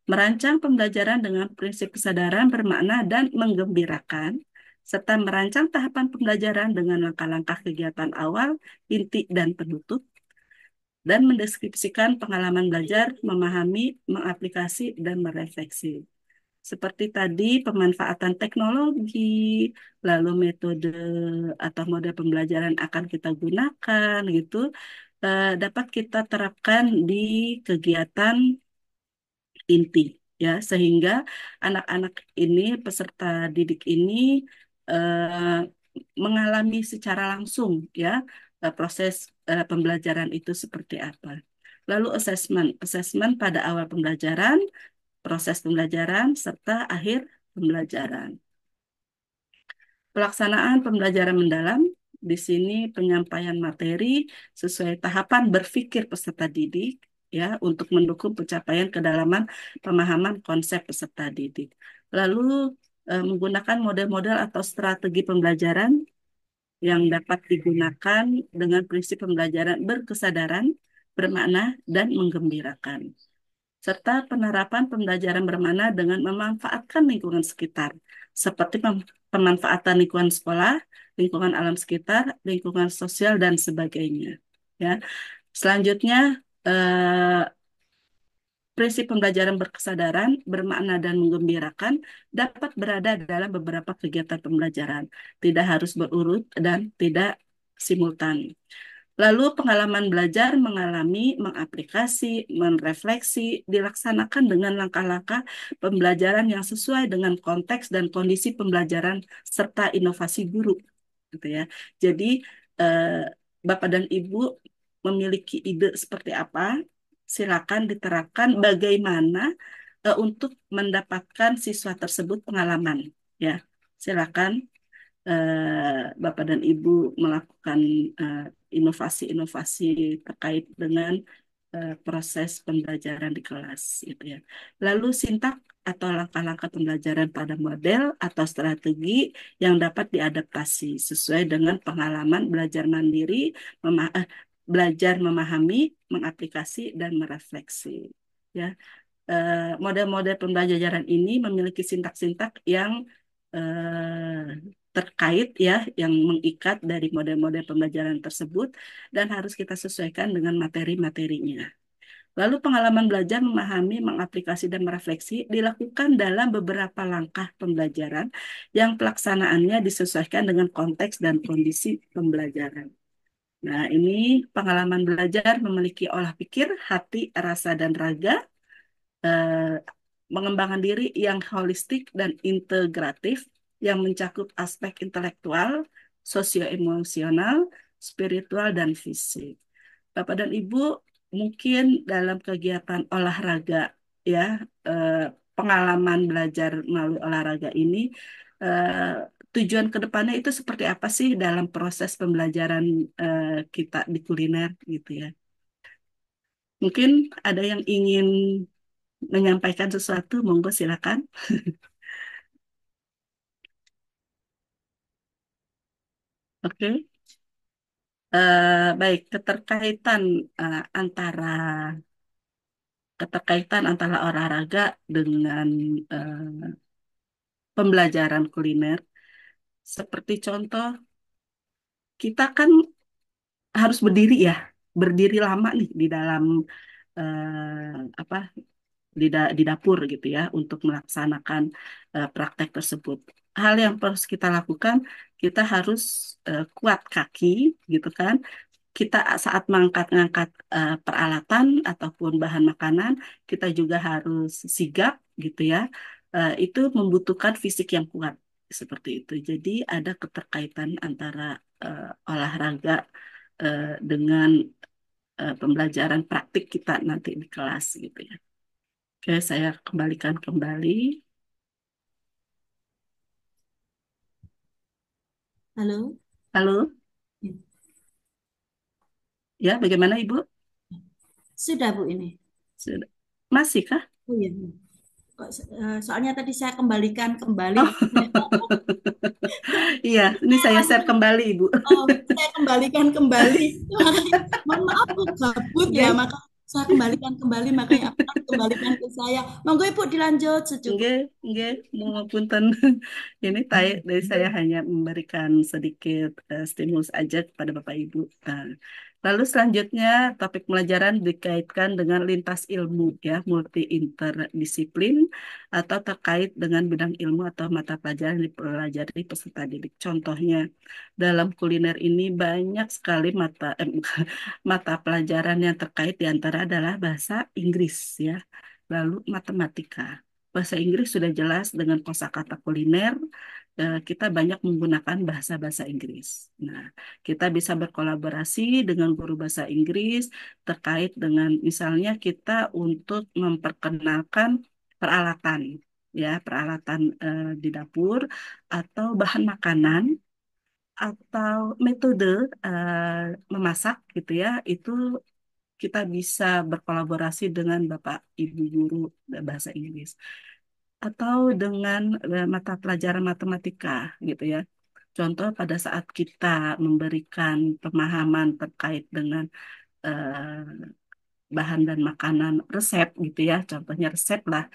Merancang pembelajaran dengan prinsip kesadaran, bermakna, dan menggembirakan, serta merancang tahapan pembelajaran dengan langkah-langkah kegiatan awal, inti, dan penutup, dan mendeskripsikan pengalaman belajar, memahami, mengaplikasi, dan merefleksi. Seperti tadi, pemanfaatan teknologi, lalu metode atau model pembelajaran akan kita gunakan, gitu, dapat kita terapkan di kegiatan inti, ya, sehingga anak-anak ini, peserta didik ini mengalami secara langsung, ya, proses pembelajaran itu seperti apa. Lalu assessment pada awal pembelajaran, proses pembelajaran, serta akhir pembelajaran. Pelaksanaan pembelajaran mendalam, di sini penyampaian materi sesuai tahapan berpikir peserta didik, ya, untuk mendukung pencapaian kedalaman pemahaman konsep peserta didik. Lalu menggunakan model-model atau strategi pembelajaran yang dapat digunakan dengan prinsip pembelajaran berkesadaran, bermakna, dan menggembirakan, serta penerapan pembelajaran bermakna dengan memanfaatkan lingkungan sekitar, seperti pemanfaatan lingkungan sekolah, lingkungan alam sekitar, lingkungan sosial, dan sebagainya. Ya. Selanjutnya, Prinsip pembelajaran berkesadaran, bermakna dan menggembirakan dapat berada dalam beberapa kegiatan pembelajaran, tidak harus berurut dan tidak simultan. Lalu pengalaman belajar mengalami, mengaplikasi, menrefleksi, dilaksanakan dengan langkah-langkah pembelajaran yang sesuai dengan konteks dan kondisi pembelajaran serta inovasi guru, gitu ya. Jadi eh, Bapak dan Ibu memiliki ide seperti apa? Silakan diterapkan bagaimana untuk mendapatkan siswa tersebut pengalaman, ya. Silakan Bapak dan Ibu melakukan eh, inovasi-inovasi terkait dengan proses pembelajaran di kelas, gitu ya. Lalu sintak atau langkah-langkah pembelajaran pada model atau strategi yang dapat diadaptasi sesuai dengan pengalaman belajar mandiri, belajar memahami, mengaplikasi, dan merefleksi. Ya, model-model pembelajaran ini memiliki sintak-sintak yang terkait ya, yang mengikat dari model-model pembelajaran tersebut dan harus kita sesuaikan dengan materi-materinya. Lalu pengalaman belajar, memahami, mengaplikasi, dan merefleksi dilakukan dalam beberapa langkah pembelajaran yang pelaksanaannya disesuaikan dengan konteks dan kondisi pembelajaran. Nah, ini pengalaman belajar memiliki olah pikir, hati, rasa, dan raga, eh, mengembangkan diri yang holistik dan integratif yang mencakup aspek intelektual, sosioemosional, spiritual, dan fisik. Bapak dan Ibu mungkin dalam kegiatan olahraga ya, eh, pengalaman belajar melalui olahraga ini, eh, tujuan ke depannya itu seperti apa sih dalam proses pembelajaran kita di kuliner gitu ya. Mungkin ada yang ingin menyampaikan sesuatu, monggo silakan. Oke. Baik, keterkaitan antara olahraga dengan pembelajaran kuliner. Seperti contoh, kita kan harus berdiri ya, berdiri lama nih di dalam apa di dapur gitu ya untuk melaksanakan praktek tersebut. Hal yang harus kita lakukan, kita harus kuat kaki gitu kan. Kita saat mengangkat-ngangkat peralatan ataupun bahan makanan, kita juga harus sigap gitu ya. Itu membutuhkan fisik yang kuat seperti itu. Jadi ada keterkaitan antara olahraga dengan pembelajaran praktik kita nanti di kelas gitu ya. Oke, saya kembalikan kembali. Halo. Halo, Ya. ya bagaimana Ibu? Sudah Bu ini. Sudah. Masih kah? Oh iya. Kok soalnya tadi saya kembalikan kembali. Oh, iya, ini saya share kembali Ibu. Oh, saya kembalikan kembali. Makanya, mohon maaf, Bu, gabut ya. Oke. Maka saya kembalikan kembali, makanya apa kembalikan ke saya. Monggo Ibu dilanjut Nggih, secukupnya. nggih, punten. Ini dari saya hanya memberikan sedikit stimulus aja kepada Bapak Ibu. Nah, lalu selanjutnya topik pelajaran dikaitkan dengan lintas ilmu ya, multi interdisiplin atau terkait dengan bidang ilmu atau mata pelajaran yang dipelajari peserta didik. Contohnya dalam kuliner ini banyak sekali mata pelajaran yang terkait diantara adalah bahasa Inggris ya. Lalu matematika. Bahasa Inggris sudah jelas dengan kosakata kuliner, kita banyak menggunakan bahasa-bahasa Inggris. Nah, kita bisa berkolaborasi dengan guru bahasa Inggris terkait dengan misalnya kita untuk memperkenalkan peralatan, ya, peralatan di dapur atau bahan makanan atau metode memasak gitu ya, itu kita bisa berkolaborasi dengan Bapak Ibu guru bahasa Inggris atau dengan mata pelajaran matematika gitu ya. Contoh pada saat kita memberikan pemahaman terkait dengan bahan dan makanan resep gitu ya, contohnya resep lah,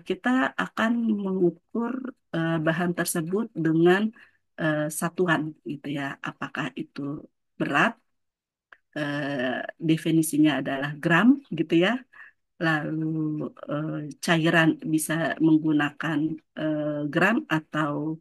kita akan mengukur bahan tersebut dengan satuan gitu ya, apakah itu berat, definisinya adalah gram gitu ya, lalu cairan bisa menggunakan gram atau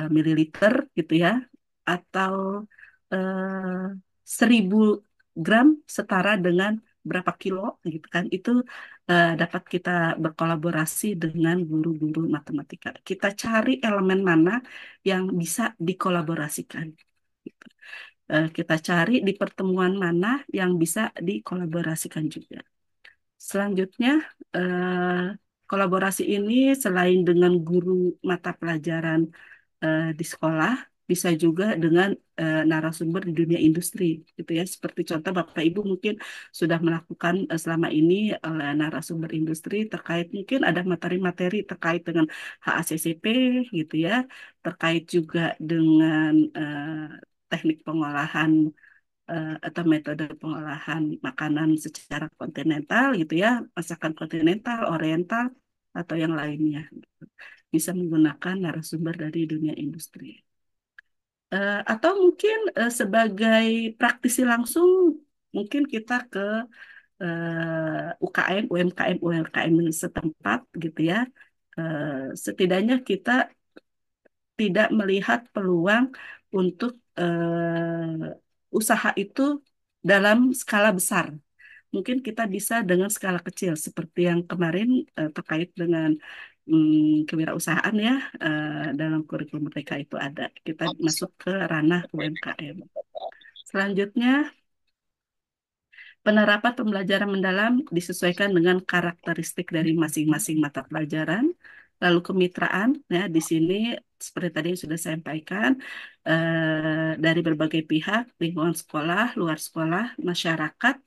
mililiter gitu ya, atau eh, 1.000 gram setara dengan berapa kilo gitu kan. Itu dapat kita berkolaborasi dengan guru-guru matematika. Kita cari elemen mana yang bisa dikolaborasikan. Gitu. Kita cari di pertemuan mana yang bisa dikolaborasikan juga. Selanjutnya, eh, kolaborasi ini selain dengan guru mata pelajaran di sekolah, bisa juga dengan narasumber di dunia industri, gitu ya. Seperti contoh Bapak Ibu mungkin sudah melakukan selama ini oleh narasumber industri terkait mungkin ada materi-materi terkait dengan HACCP, gitu ya, terkait juga dengan teknik pengolahan atau metode pengolahan makanan secara kontinental gitu ya, masakan kontinental, oriental atau yang lainnya. Bisa menggunakan narasumber dari dunia industri. Atau mungkin sebagai praktisi langsung, mungkin kita ke UKM, UMKM, UMKM setempat gitu ya. Setidaknya kita tidak melihat peluang untuk usaha itu dalam skala besar. Mungkin kita bisa dengan skala kecil, seperti yang kemarin terkait dengan kewirausahaan ya, dalam kurikulum mereka itu ada. Kita masuk ke ranah UMKM. Selanjutnya, penerapan pembelajaran mendalam disesuaikan dengan karakteristik dari masing-masing mata pelajaran. Lalu kemitraan, ya di sini seperti tadi yang sudah saya sampaikan, dari berbagai pihak, lingkungan sekolah, luar sekolah, masyarakat,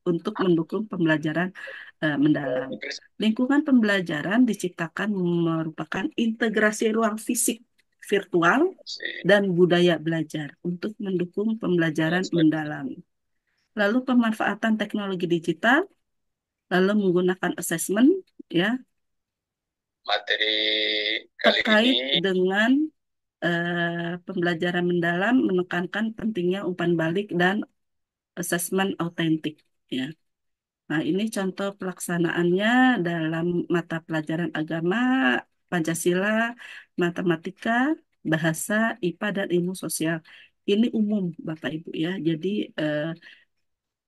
untuk mendukung pembelajaran mendalam. Lingkungan pembelajaran diciptakan merupakan integrasi ruang fisik, virtual, dan budaya belajar untuk mendukung pembelajaran mendalam. Lalu pemanfaatan teknologi digital, lalu menggunakan assessment, ya, Materi kali terkait ini dengan pembelajaran mendalam menekankan pentingnya umpan balik dan assessment autentik, ya. Nah, ini contoh pelaksanaannya dalam mata pelajaran agama, Pancasila, matematika, bahasa, IPA, dan ilmu sosial. Ini umum, Bapak Ibu ya. Jadi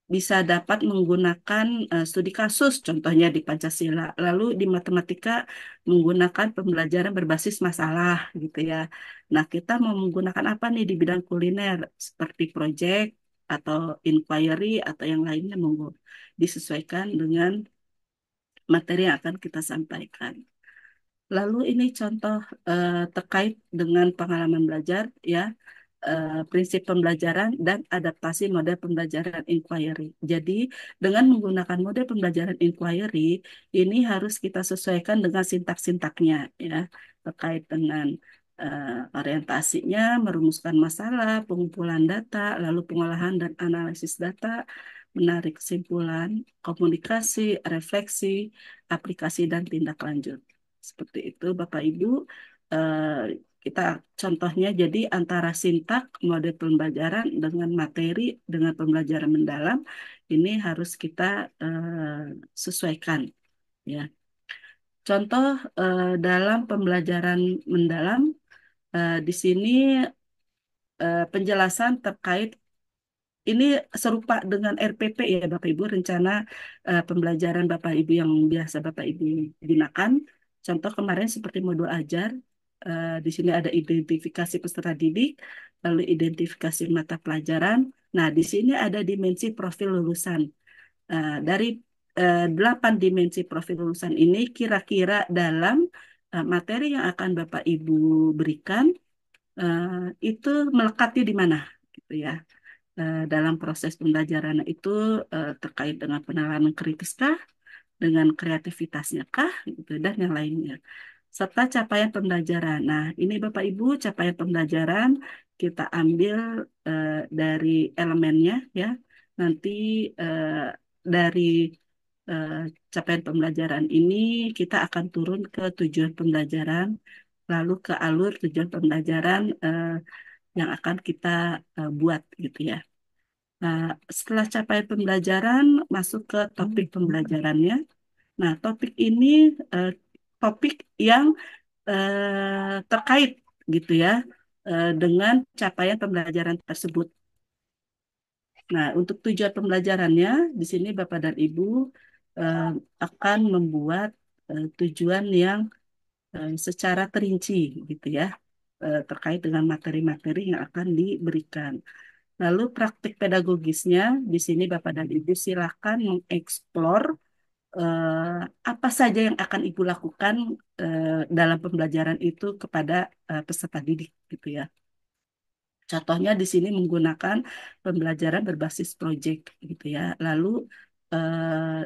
bisa dapat menggunakan studi kasus, contohnya di Pancasila. Lalu di matematika menggunakan pembelajaran berbasis masalah, gitu ya. Nah, kita mau menggunakan apa nih di bidang kuliner, seperti project atau inquiry atau yang lainnya, monggo disesuaikan dengan materi yang akan kita sampaikan. Lalu ini contoh terkait dengan pengalaman belajar, ya, prinsip pembelajaran dan adaptasi model pembelajaran inquiry. Jadi dengan menggunakan model pembelajaran inquiry ini harus kita sesuaikan dengan sintak-sintaknya, ya, terkait dengan orientasinya, merumuskan masalah, pengumpulan data, lalu pengolahan dan analisis data, menarik kesimpulan, komunikasi, refleksi, aplikasi dan tindak lanjut. Seperti itu, Bapak Ibu. Kita contohnya jadi antara sintak, mode pembelajaran dengan materi, dengan pembelajaran mendalam, ini harus kita sesuaikan. Ya. Contoh dalam pembelajaran mendalam, di sini penjelasan terkait ini serupa dengan RPP ya Bapak Ibu, rencana pembelajaran Bapak Ibu yang biasa Bapak Ibu gunakan. Contoh kemarin seperti modul ajar, di sini ada identifikasi peserta didik, lalu identifikasi mata pelajaran. Nah, di sini ada dimensi profil lulusan. Dari 8 dimensi profil lulusan ini, kira-kira dalam materi yang akan Bapak Ibu berikan, itu melekatnya di mana, gitu ya. Dalam proses pembelajaran itu terkait dengan penalaran kritiskah, dengan kreativitasnya kah, gitu, dan yang lainnya. Serta capaian pembelajaran. Nah, ini Bapak Ibu, capaian pembelajaran kita ambil dari elemennya ya. Nanti eh, dari eh, capaian pembelajaran ini kita akan turun ke tujuan pembelajaran, lalu ke alur tujuan pembelajaran yang akan kita buat gitu ya. Nah, setelah capaian pembelajaran, masuk ke topik pembelajarannya. Nah, topik ini eh, topik yang terkait gitu ya dengan capaian pembelajaran tersebut. Nah, untuk tujuan pembelajarannya, di sini Bapak dan Ibu eh, akan membuat tujuan yang secara terinci gitu ya, terkait dengan materi-materi yang akan diberikan. Lalu praktik pedagogisnya, di sini Bapak dan Ibu silakan mengeksplor eh, apa saja yang akan Ibu lakukan dalam pembelajaran itu kepada peserta didik gitu ya. Contohnya di sini menggunakan pembelajaran berbasis proyek gitu ya. Lalu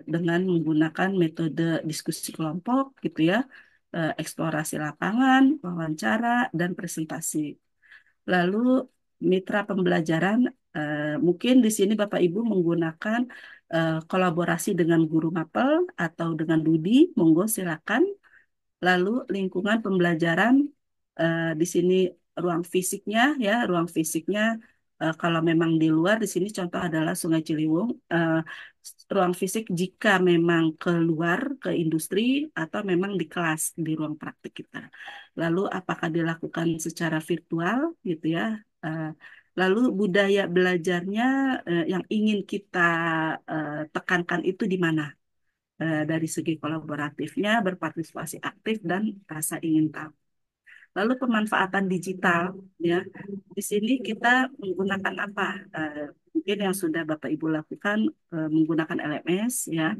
dengan menggunakan metode diskusi kelompok gitu ya, eksplorasi lapangan, wawancara, dan presentasi. Lalu mitra pembelajaran mungkin di sini Bapak Ibu menggunakan kolaborasi dengan guru mapel atau dengan Dudi, monggo silakan. Lalu lingkungan pembelajaran di sini ruang fisiknya ya, ruang fisiknya kalau memang di luar di sini contoh adalah Sungai Ciliwung. Ruang fisik jika memang keluar ke industri atau memang di kelas di ruang praktik kita. Lalu apakah dilakukan secara virtual gitu ya? Eh, Lalu budaya belajarnya yang ingin kita tekankan itu di mana? Dari segi kolaboratifnya, berpartisipasi aktif, dan rasa ingin tahu. Lalu pemanfaatan digital, ya, di sini kita menggunakan apa? Mungkin yang sudah Bapak Ibu lakukan menggunakan LMS, ya,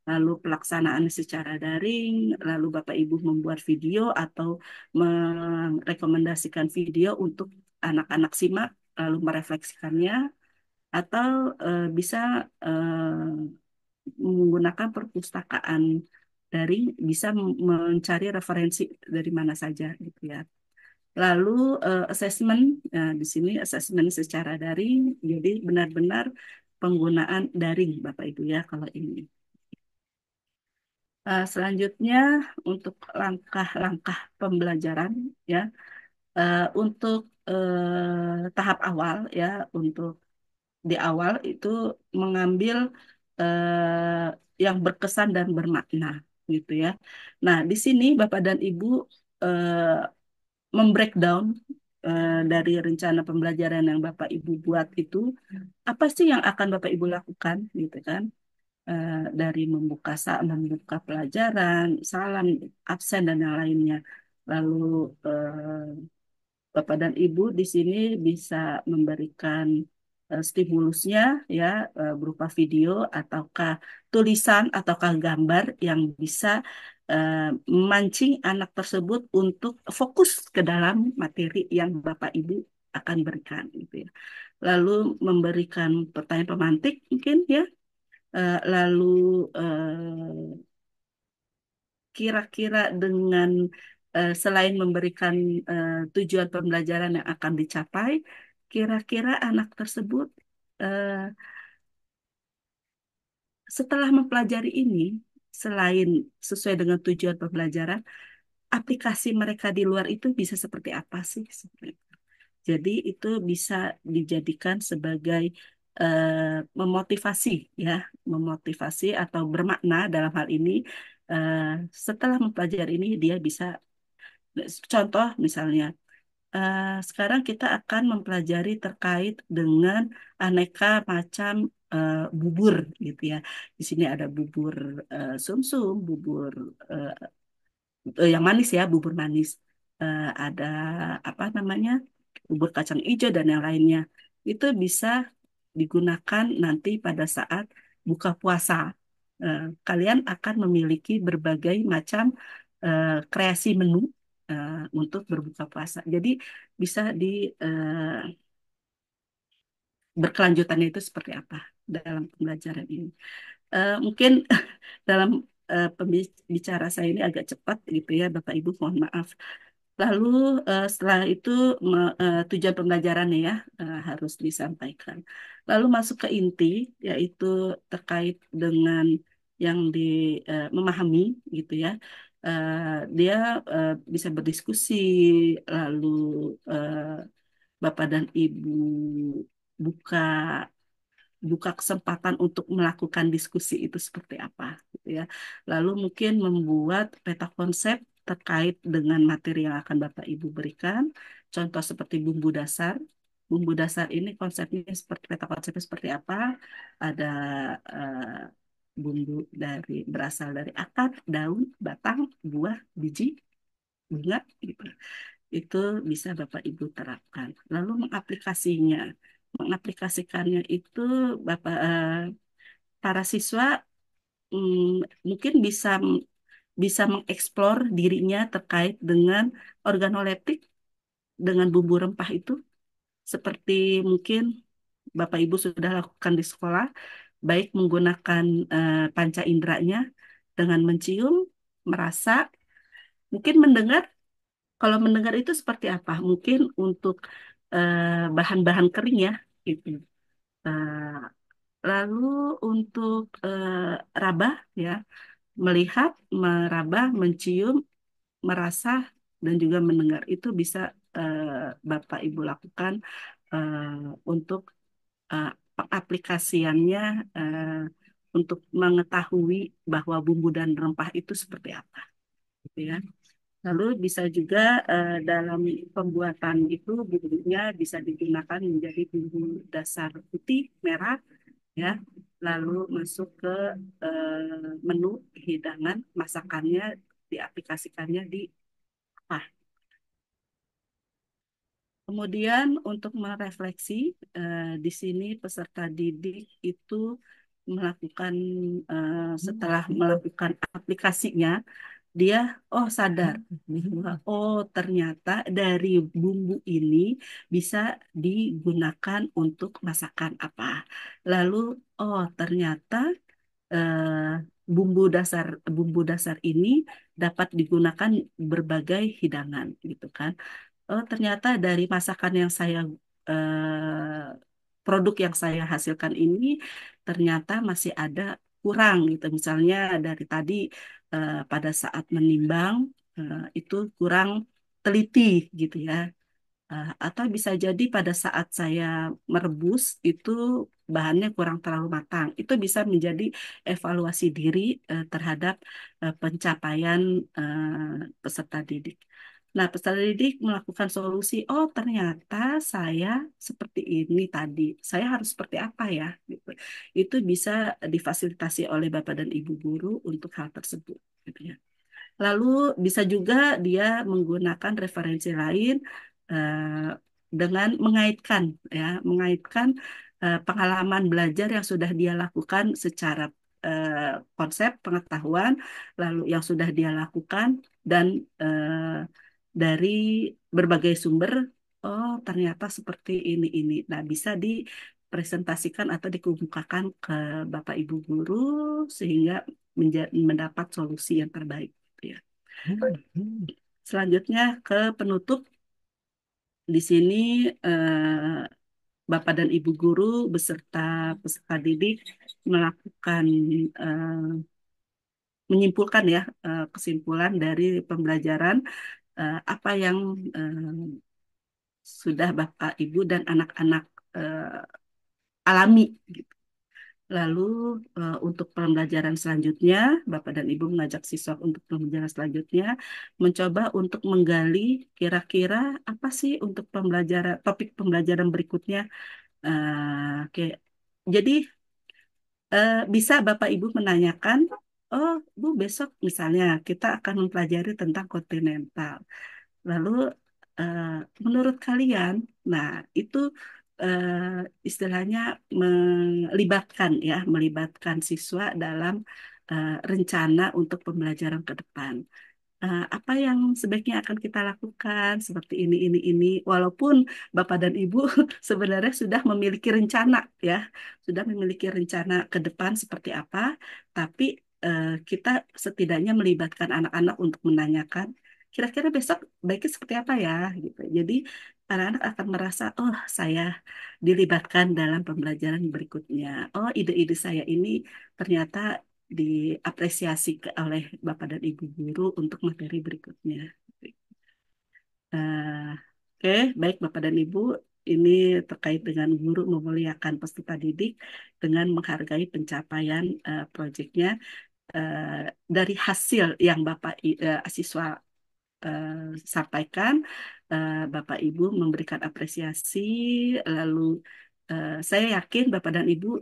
lalu pelaksanaan secara daring, lalu Bapak Ibu membuat video atau merekomendasikan video untuk anak-anak simak, lalu merefleksikannya, atau bisa menggunakan perpustakaan daring bisa mencari referensi dari mana saja gitu ya. Lalu assessment, nah, di sini assessment secara daring, jadi benar-benar penggunaan daring Bapak Ibu ya kalau ini. Selanjutnya untuk langkah-langkah pembelajaran ya, untuk tahap awal ya, untuk di awal itu mengambil yang berkesan dan bermakna gitu ya. Nah, di sini Bapak dan Ibu membreakdown dari rencana pembelajaran yang Bapak Ibu buat itu apa sih yang akan Bapak Ibu lakukan gitu kan? Dari membuka pelajaran, salam, absen dan yang lainnya. Lalu Bapak dan Ibu di sini bisa memberikan stimulusnya ya berupa video ataukah tulisan ataukah gambar yang bisa memancing anak tersebut untuk fokus ke dalam materi yang Bapak Ibu akan berikan gitu ya. Lalu memberikan pertanyaan pemantik mungkin ya. Lalu kira-kira dengan selain memberikan tujuan pembelajaran yang akan dicapai, kira-kira anak tersebut eh, setelah mempelajari ini, selain sesuai dengan tujuan pembelajaran, aplikasi mereka di luar itu bisa seperti apa sih? Jadi itu bisa dijadikan sebagai memotivasi ya, memotivasi atau bermakna dalam hal ini eh, setelah mempelajari ini dia bisa contoh misalnya sekarang kita akan mempelajari terkait dengan aneka macam bubur gitu ya. Di sini ada bubur sumsum, bubur eh, yang manis ya, bubur manis. Ada apa namanya? Bubur kacang hijau dan yang lainnya. Itu bisa digunakan nanti pada saat buka puasa. Kalian akan memiliki berbagai macam kreasi menu untuk berbuka puasa. Jadi bisa di berkelanjutannya itu seperti apa dalam pembelajaran ini. Mungkin dalam pembicara saya ini agak cepat gitu ya, Bapak Ibu, mohon maaf. Lalu setelah itu tujuan pembelajarannya ya harus disampaikan. Lalu masuk ke inti, yaitu terkait dengan yang memahami gitu ya. Dia bisa berdiskusi, lalu Bapak dan Ibu buka buka kesempatan untuk melakukan diskusi itu seperti apa, gitu ya. Lalu mungkin membuat peta konsep terkait dengan materi yang akan Bapak Ibu berikan. Contoh seperti bumbu dasar. Bumbu dasar ini konsepnya seperti peta konsepnya seperti apa? Ada eh, bumbu berasal dari akar, daun, batang, buah, biji, bunga, gitu. Itu bisa Bapak Ibu terapkan. Lalu mengaplikasikannya itu para siswa mungkin bisa mengeksplor dirinya terkait dengan organoleptik dengan bumbu rempah itu, seperti mungkin Bapak Ibu sudah lakukan di sekolah, baik menggunakan panca inderanya dengan mencium, merasa, mungkin mendengar. Kalau mendengar itu seperti apa? Mungkin untuk bahan-bahan kering ya, itu. Eh, Lalu untuk raba ya, melihat, meraba, mencium, merasa, dan juga mendengar itu bisa Bapak Ibu lakukan untuk eh, pengaplikasiannya eh, untuk mengetahui bahwa bumbu dan rempah itu seperti apa, gitu ya. Lalu bisa juga dalam pembuatan itu bumbunya bisa digunakan menjadi bumbu dasar putih, merah, ya. Lalu masuk ke menu hidangan, masakannya diaplikasikannya di apa. Kemudian untuk merefleksi, di sini peserta didik itu melakukan setelah melakukan aplikasinya, dia sadar bahwa ternyata dari bumbu ini bisa digunakan untuk masakan apa. Lalu ternyata bumbu dasar ini dapat digunakan berbagai hidangan, gitu kan. Ternyata dari masakan yang produk yang saya hasilkan ini ternyata masih ada kurang, gitu. Misalnya dari tadi pada saat menimbang itu kurang teliti, gitu ya. Atau bisa jadi pada saat saya merebus itu bahannya kurang terlalu matang. Itu bisa menjadi evaluasi diri terhadap pencapaian peserta didik. Nah, peserta didik melakukan solusi, ternyata saya seperti ini tadi. Saya harus seperti apa ya? Gitu. Itu bisa difasilitasi oleh Bapak dan Ibu guru untuk hal tersebut, gitu ya. Lalu bisa juga dia menggunakan referensi lain eh, dengan mengaitkan pengalaman belajar yang sudah dia lakukan secara konsep pengetahuan, lalu yang sudah dia lakukan dan dari berbagai sumber, ternyata seperti ini. Nah, bisa dipresentasikan atau dikemukakan ke Bapak Ibu guru sehingga mendapat solusi yang terbaik, gitu ya. Selanjutnya ke penutup, di sini Bapak dan Ibu guru beserta peserta didik melakukan menyimpulkan ya kesimpulan dari pembelajaran apa yang sudah Bapak Ibu dan anak-anak alami, gitu. Lalu untuk pembelajaran selanjutnya, Bapak dan Ibu mengajak siswa untuk pembelajaran selanjutnya mencoba untuk menggali kira-kira apa sih untuk topik pembelajaran berikutnya. Oke. Jadi bisa Bapak Ibu menanyakan, Bu, besok misalnya kita akan mempelajari tentang kontinental. Lalu eh, menurut kalian, nah itu eh, istilahnya melibatkan siswa dalam rencana untuk pembelajaran ke depan. Apa yang sebaiknya akan kita lakukan seperti ini. Walaupun Bapak dan Ibu sebenarnya sudah memiliki rencana ya, sudah memiliki rencana ke depan seperti apa, tapi kita setidaknya melibatkan anak-anak untuk menanyakan kira-kira besok baiknya seperti apa ya, gitu. Jadi anak-anak akan merasa, saya dilibatkan dalam pembelajaran berikutnya. Ide-ide saya ini ternyata diapresiasi oleh Bapak dan Ibu guru untuk materi berikutnya. Eh, Oke, baik Bapak dan Ibu. ini terkait dengan guru memuliakan peserta didik dengan menghargai pencapaian proyeknya dari hasil yang siswa sampaikan. Bapak Ibu memberikan apresiasi, lalu saya yakin Bapak dan Ibu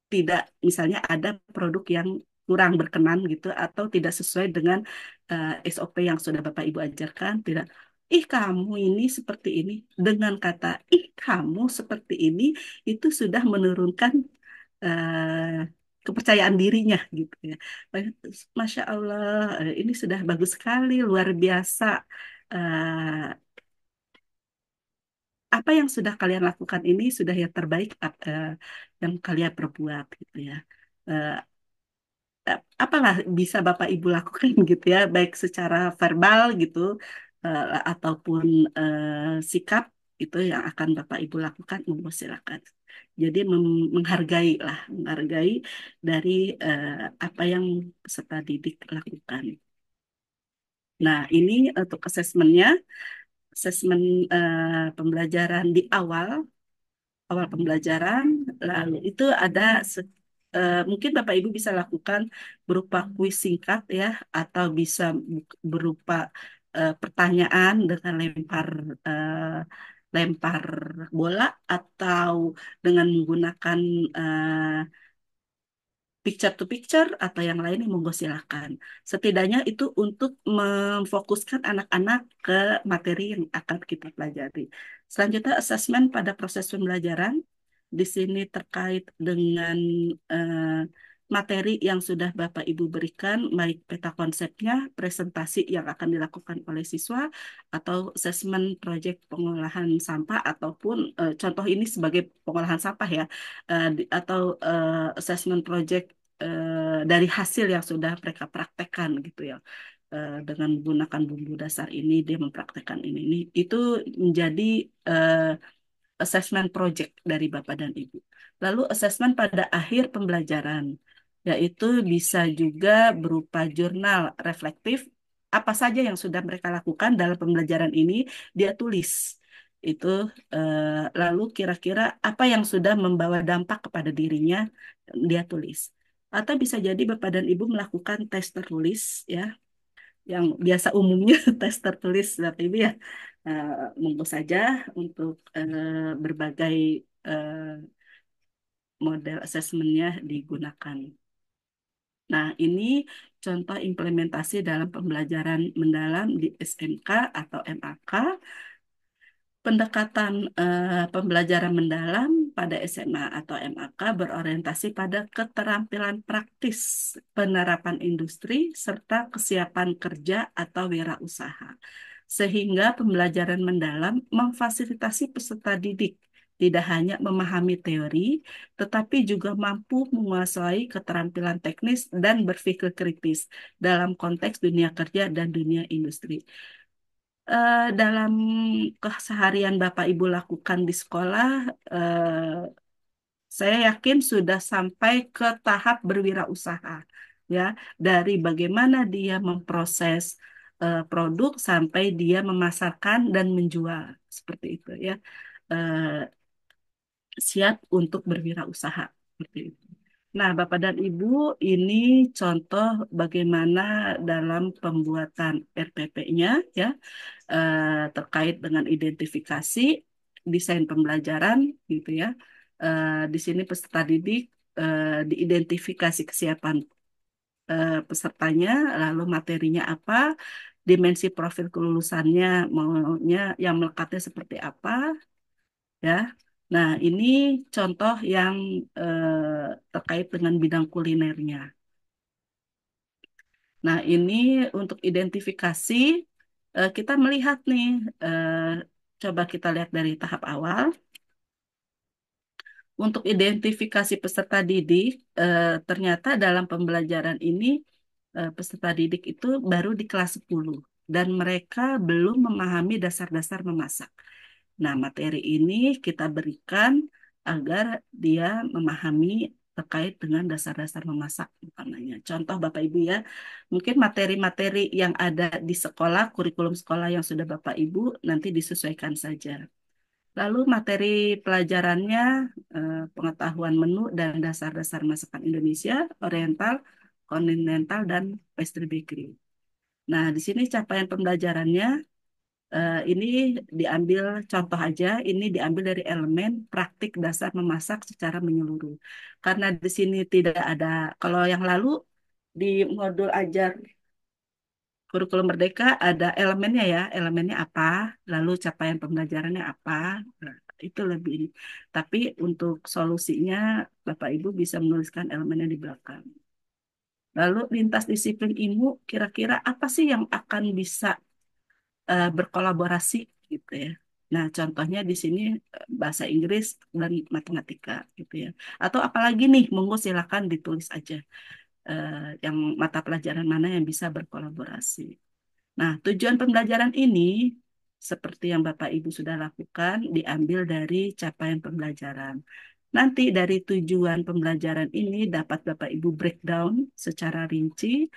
tidak misalnya ada produk yang kurang berkenan gitu atau tidak sesuai dengan SOP yang sudah Bapak Ibu ajarkan, tidak. Ih kamu ini seperti ini, dengan kata ih kamu seperti ini itu sudah menurunkan kepercayaan dirinya gitu ya. Masya Allah, ini sudah bagus sekali, luar biasa. Eh, Apa yang sudah kalian lakukan ini sudah yang terbaik yang kalian perbuat gitu ya. Eh, Apalah bisa Bapak Ibu lakukan gitu ya, baik secara verbal gitu ataupun sikap itu yang akan Bapak Ibu lakukan, monggo silakan. Jadi menghargai lah, menghargai dari apa yang peserta didik lakukan. Nah, ini untuk asesmennya, asesmen pembelajaran di awal pembelajaran, lalu itu ada mungkin Bapak Ibu bisa lakukan berupa kuis singkat ya, atau bisa berupa pertanyaan dengan lempar bola atau dengan menggunakan picture to picture atau yang lain yang monggo silakan. Setidaknya itu untuk memfokuskan anak-anak ke materi yang akan kita pelajari. Selanjutnya asesmen pada proses pembelajaran. Di sini terkait dengan eh, materi yang sudah Bapak Ibu berikan, baik peta konsepnya, presentasi yang akan dilakukan oleh siswa, atau asesmen proyek pengolahan sampah, ataupun contoh ini sebagai pengolahan sampah ya, atau assessment project dari hasil yang sudah mereka praktekkan gitu ya. Dengan menggunakan bumbu dasar ini dia mempraktekkan ini itu menjadi eh, assessment project dari Bapak dan Ibu. Lalu assessment pada akhir pembelajaran, yaitu bisa juga berupa jurnal reflektif, apa saja yang sudah mereka lakukan dalam pembelajaran ini, dia tulis. Itu lalu kira-kira apa yang sudah membawa dampak kepada dirinya, dia tulis. Atau bisa jadi Bapak dan Ibu melakukan tes tertulis, ya, yang biasa umumnya tes tertulis Bapak Ibu ya. Eh, Monggo saja untuk berbagai eh, model asesmennya digunakan. Nah, ini contoh implementasi dalam pembelajaran mendalam di SMK atau MAK. Pendekatan pembelajaran mendalam pada SMA atau MAK berorientasi pada keterampilan praktis penerapan industri serta kesiapan kerja atau wirausaha. Sehingga pembelajaran mendalam memfasilitasi peserta didik tidak hanya memahami teori, tetapi juga mampu menguasai keterampilan teknis dan berpikir kritis dalam konteks dunia kerja dan dunia industri. Dalam keseharian Bapak Ibu lakukan di sekolah, saya yakin sudah sampai ke tahap berwirausaha, ya, dari bagaimana dia memproses produk sampai dia memasarkan dan menjual, seperti itu ya. Eh, Siap untuk berwirausaha, seperti itu. Nah, Bapak dan Ibu, ini contoh bagaimana dalam pembuatan RPP-nya ya, terkait dengan identifikasi desain pembelajaran gitu ya. Di sini peserta didik diidentifikasi kesiapan pesertanya, lalu materinya apa, dimensi profil kelulusannya maunya yang melekatnya seperti apa ya. Nah, ini contoh yang terkait dengan bidang kulinernya. Nah, ini untuk identifikasi kita melihat nih, coba kita lihat dari tahap awal. Untuk identifikasi peserta didik, ternyata dalam pembelajaran ini peserta didik itu baru di kelas 10 dan mereka belum memahami dasar-dasar memasak. Nah, materi ini kita berikan agar dia memahami terkait dengan dasar-dasar memasak utamanya. Contoh Bapak Ibu ya, mungkin materi-materi yang ada di sekolah, kurikulum sekolah yang sudah Bapak Ibu nanti disesuaikan saja. Lalu materi pelajarannya pengetahuan menu dan dasar-dasar masakan Indonesia, Oriental, kontinental, dan pastry bakery. Nah, di sini capaian pembelajarannya ini diambil contoh aja, ini diambil dari elemen praktik dasar memasak secara menyeluruh. Karena di sini tidak ada, kalau yang lalu di modul ajar kurikulum Merdeka ada elemennya ya, elemennya apa, lalu capaian pembelajarannya apa, nah, itu lebih ini. Tapi untuk solusinya Bapak Ibu bisa menuliskan elemennya di belakang. Lalu lintas disiplin ilmu, kira-kira apa sih yang akan bisa berkolaborasi gitu ya. Nah, contohnya di sini bahasa Inggris dan matematika gitu ya. Atau apalagi nih, monggo silakan ditulis aja eh, yang mata pelajaran mana yang bisa berkolaborasi. Nah, tujuan pembelajaran ini seperti yang Bapak Ibu sudah lakukan diambil dari capaian pembelajaran. Nanti dari tujuan pembelajaran ini dapat Bapak Ibu breakdown secara rinci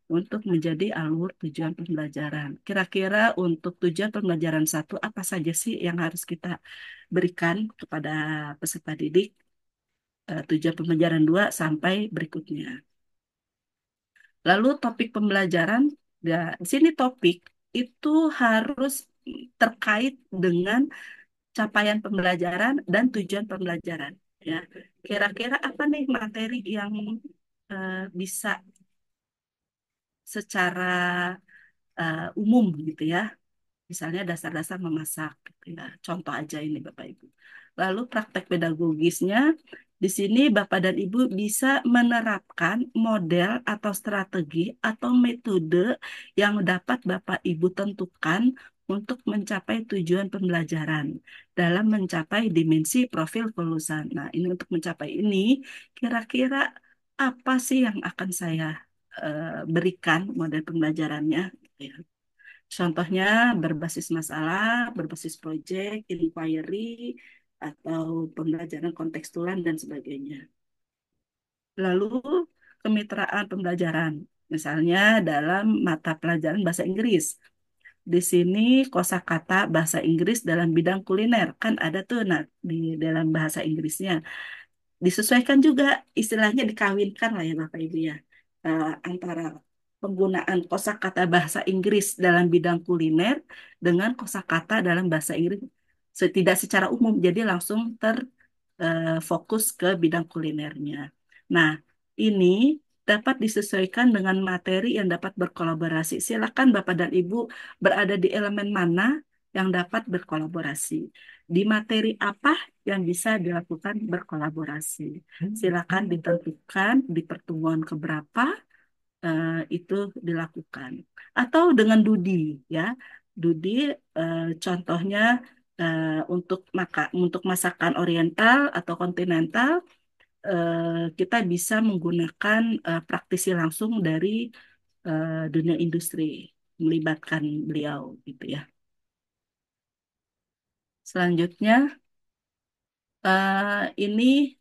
untuk menjadi alur tujuan pembelajaran. Kira-kira untuk tujuan pembelajaran satu apa saja sih yang harus kita berikan kepada peserta didik? Tujuan pembelajaran dua sampai berikutnya. Lalu topik pembelajaran, ya, di sini topik itu harus terkait dengan capaian pembelajaran dan tujuan pembelajaran. Ya, kira-kira apa nih materi yang bisa secara umum gitu ya, misalnya dasar-dasar memasak, gitu ya. Contoh aja ini Bapak Ibu. Lalu praktek pedagogisnya, di sini Bapak dan Ibu bisa menerapkan model atau strategi atau metode yang dapat Bapak Ibu tentukan untuk mencapai tujuan pembelajaran dalam mencapai dimensi profil kelulusan. Nah, ini untuk mencapai ini, kira-kira apa sih yang akan saya berikan model pembelajarannya? Gitu ya. Contohnya berbasis masalah, berbasis project, inquiry, atau pembelajaran kontekstual dan sebagainya. Lalu kemitraan pembelajaran, misalnya dalam mata pelajaran bahasa Inggris. Di sini kosakata bahasa Inggris dalam bidang kuliner kan ada tuh nah di dalam bahasa Inggrisnya. Disesuaikan juga istilahnya dikawinkan lah ya Bapak Ibu ya antara penggunaan kosakata bahasa Inggris dalam bidang kuliner dengan kosakata dalam bahasa Inggris tidak secara umum jadi langsung terfokus ke bidang kulinernya. Nah, ini dapat disesuaikan dengan materi yang dapat berkolaborasi. Silakan Bapak dan Ibu berada di elemen mana yang dapat berkolaborasi. Di materi apa yang bisa dilakukan berkolaborasi. Silakan ditentukan di pertemuan keberapa itu dilakukan. Atau dengan Dudi ya. Dudi contohnya untuk masakan oriental atau kontinental kita bisa menggunakan praktisi langsung dari dunia industri melibatkan beliau gitu ya. Selanjutnya ini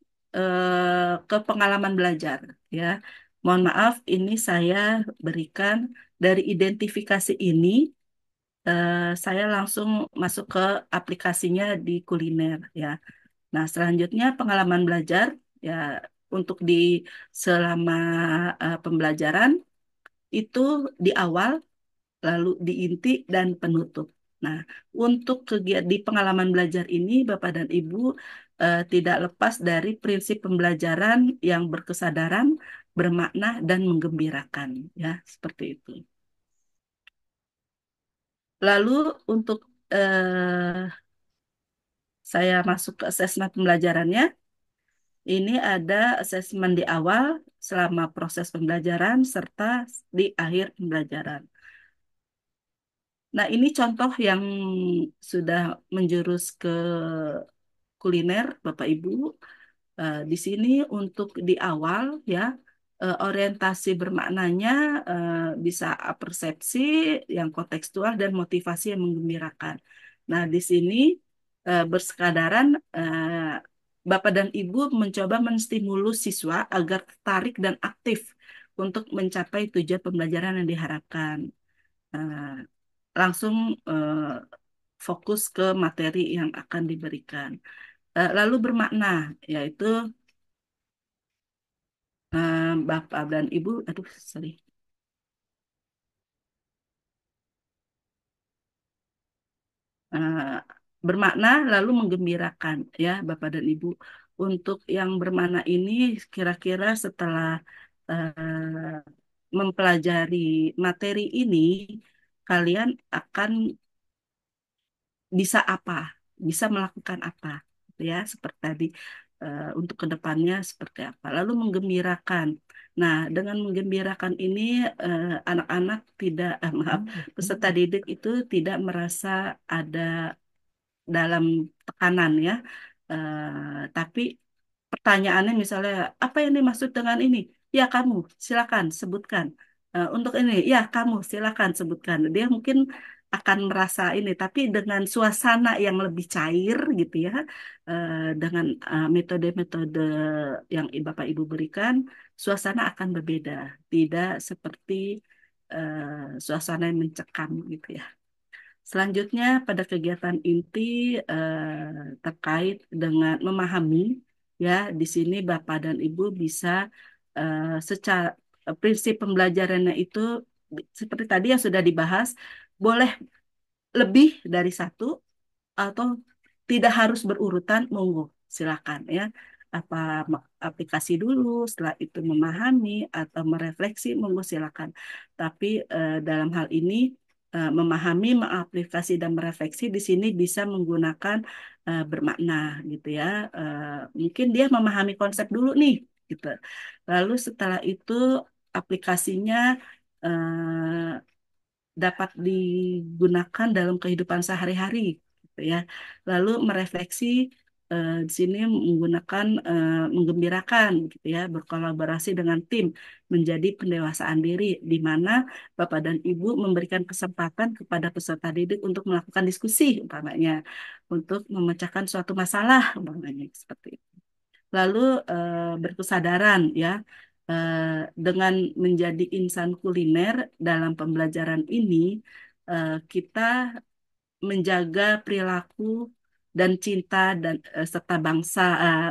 ke pengalaman belajar ya. Mohon maaf, ini saya berikan dari identifikasi ini, saya langsung masuk ke aplikasinya di kuliner ya. Nah, selanjutnya pengalaman belajar ya untuk di selama pembelajaran itu di awal lalu di inti dan penutup. Nah, untuk kegiatan di pengalaman belajar ini, Bapak dan Ibu tidak lepas dari prinsip pembelajaran yang berkesadaran, bermakna, dan menggembirakan. Ya, seperti itu. Lalu untuk saya masuk ke asesmen pembelajarannya, ini ada asesmen di awal, selama proses pembelajaran, serta di akhir pembelajaran. Nah, ini contoh yang sudah menjurus ke kuliner, Bapak Ibu. Di sini untuk di awal ya, orientasi bermaknanya bisa persepsi yang kontekstual dan motivasi yang menggembirakan. Nah, di sini bersekadaran Bapak dan Ibu mencoba menstimulus siswa agar tertarik dan aktif untuk mencapai tujuan pembelajaran yang diharapkan. Langsung fokus ke materi yang akan diberikan. Lalu bermakna, yaitu Bapak dan Ibu, aduh, sorry. eh, Bermakna lalu menggembirakan ya Bapak dan Ibu. Untuk yang bermakna ini kira-kira setelah mempelajari materi ini kalian akan bisa apa? Bisa melakukan apa? Gitu ya, seperti tadi untuk kedepannya seperti apa. Lalu menggembirakan. Nah, dengan menggembirakan ini anak-anak tidak maaf, peserta didik itu tidak merasa ada dalam tekanan ya. Tapi pertanyaannya misalnya apa yang dimaksud dengan ini? Ya kamu silakan sebutkan. Untuk ini ya kamu silakan sebutkan. Dia mungkin akan merasa ini, tapi dengan suasana yang lebih cair gitu ya, dengan metode-metode yang Bapak Ibu berikan, suasana akan berbeda. Tidak seperti suasana yang mencekam gitu ya. Selanjutnya pada kegiatan inti terkait dengan memahami ya di sini Bapak dan Ibu bisa secara prinsip pembelajarannya itu seperti tadi yang sudah dibahas boleh lebih dari satu atau tidak harus berurutan, monggo silakan ya. Apa aplikasi dulu, setelah itu memahami atau merefleksi, monggo silakan. Tapi dalam hal ini memahami, mengaplikasi dan merefleksi di sini bisa menggunakan bermakna gitu ya. Mungkin dia memahami konsep dulu nih gitu. Lalu setelah itu aplikasinya eh, dapat digunakan dalam kehidupan sehari-hari gitu ya. Lalu merefleksi di sini menggunakan menggembirakan gitu ya, berkolaborasi dengan tim menjadi pendewasaan diri di mana Bapak dan Ibu memberikan kesempatan kepada peserta didik untuk melakukan diskusi umpamanya untuk memecahkan suatu masalah umpamanya seperti itu. Lalu berkesadaran ya eh, dengan menjadi insan kuliner dalam pembelajaran ini kita menjaga perilaku dan cinta dan serta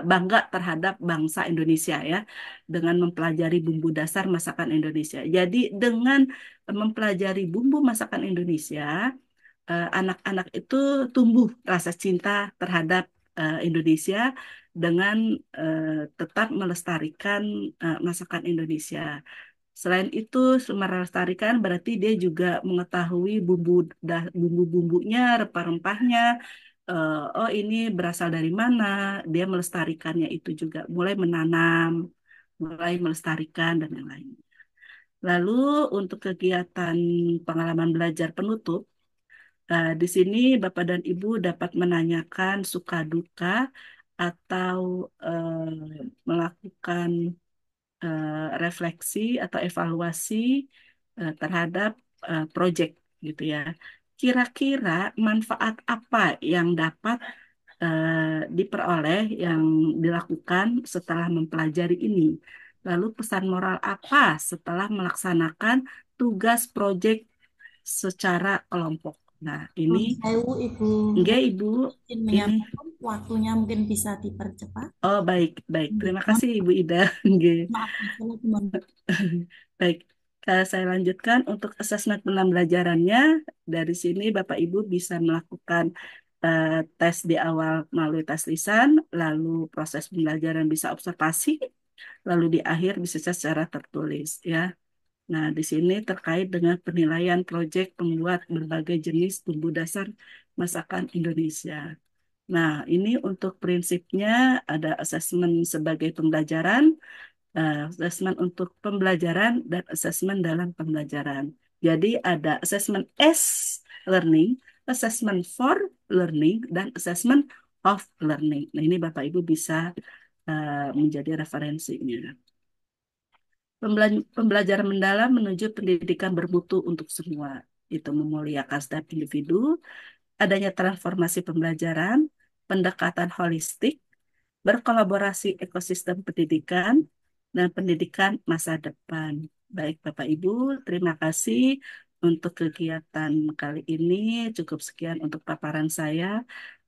bangga terhadap bangsa Indonesia ya dengan mempelajari bumbu dasar masakan Indonesia. Jadi dengan mempelajari bumbu masakan Indonesia anak-anak itu tumbuh rasa cinta terhadap Indonesia dengan tetap melestarikan masakan Indonesia. Selain itu, melestarikan berarti dia juga mengetahui bumbu-bumbunya, rempah-rempahnya. Oh, ini berasal dari mana? Dia melestarikannya itu juga, mulai menanam, mulai melestarikan dan yang lain. Lalu untuk kegiatan pengalaman belajar penutup, di sini Bapak dan Ibu dapat menanyakan suka duka atau melakukan refleksi atau evaluasi terhadap proyek gitu ya. Kira-kira manfaat apa yang dapat diperoleh yang dilakukan setelah mempelajari ini? Lalu pesan moral apa setelah melaksanakan tugas proyek secara kelompok? Nah, ini Sewu, Ibu. enggak Ibu, Mungkin ini. menyatakan waktunya mungkin bisa dipercepat. Oh, baik, baik. Terima kasih Ibu Ida. Nggih. Maaf, salah gimana? Baik, saya lanjutkan untuk asesmen pembelajarannya. Dari sini Bapak Ibu bisa melakukan tes di awal melalui tes lisan, lalu proses pembelajaran bisa observasi, lalu di akhir bisa secara tertulis ya. Nah, di sini terkait dengan penilaian proyek pembuat berbagai jenis bumbu dasar masakan Indonesia. Nah, ini untuk prinsipnya ada asesmen sebagai pembelajaran, asesmen untuk pembelajaran, dan asesmen dalam pembelajaran. Jadi ada asesmen as learning, asesmen for learning, dan asesmen of learning. Nah, ini Bapak Ibu bisa menjadi referensinya. Pembelajaran mendalam menuju pendidikan bermutu untuk semua. Itu memuliakan setiap individu, adanya transformasi pembelajaran, pendekatan holistik, berkolaborasi ekosistem pendidikan, dan pendidikan masa depan. Baik Bapak Ibu, terima kasih untuk kegiatan kali ini cukup sekian untuk paparan saya.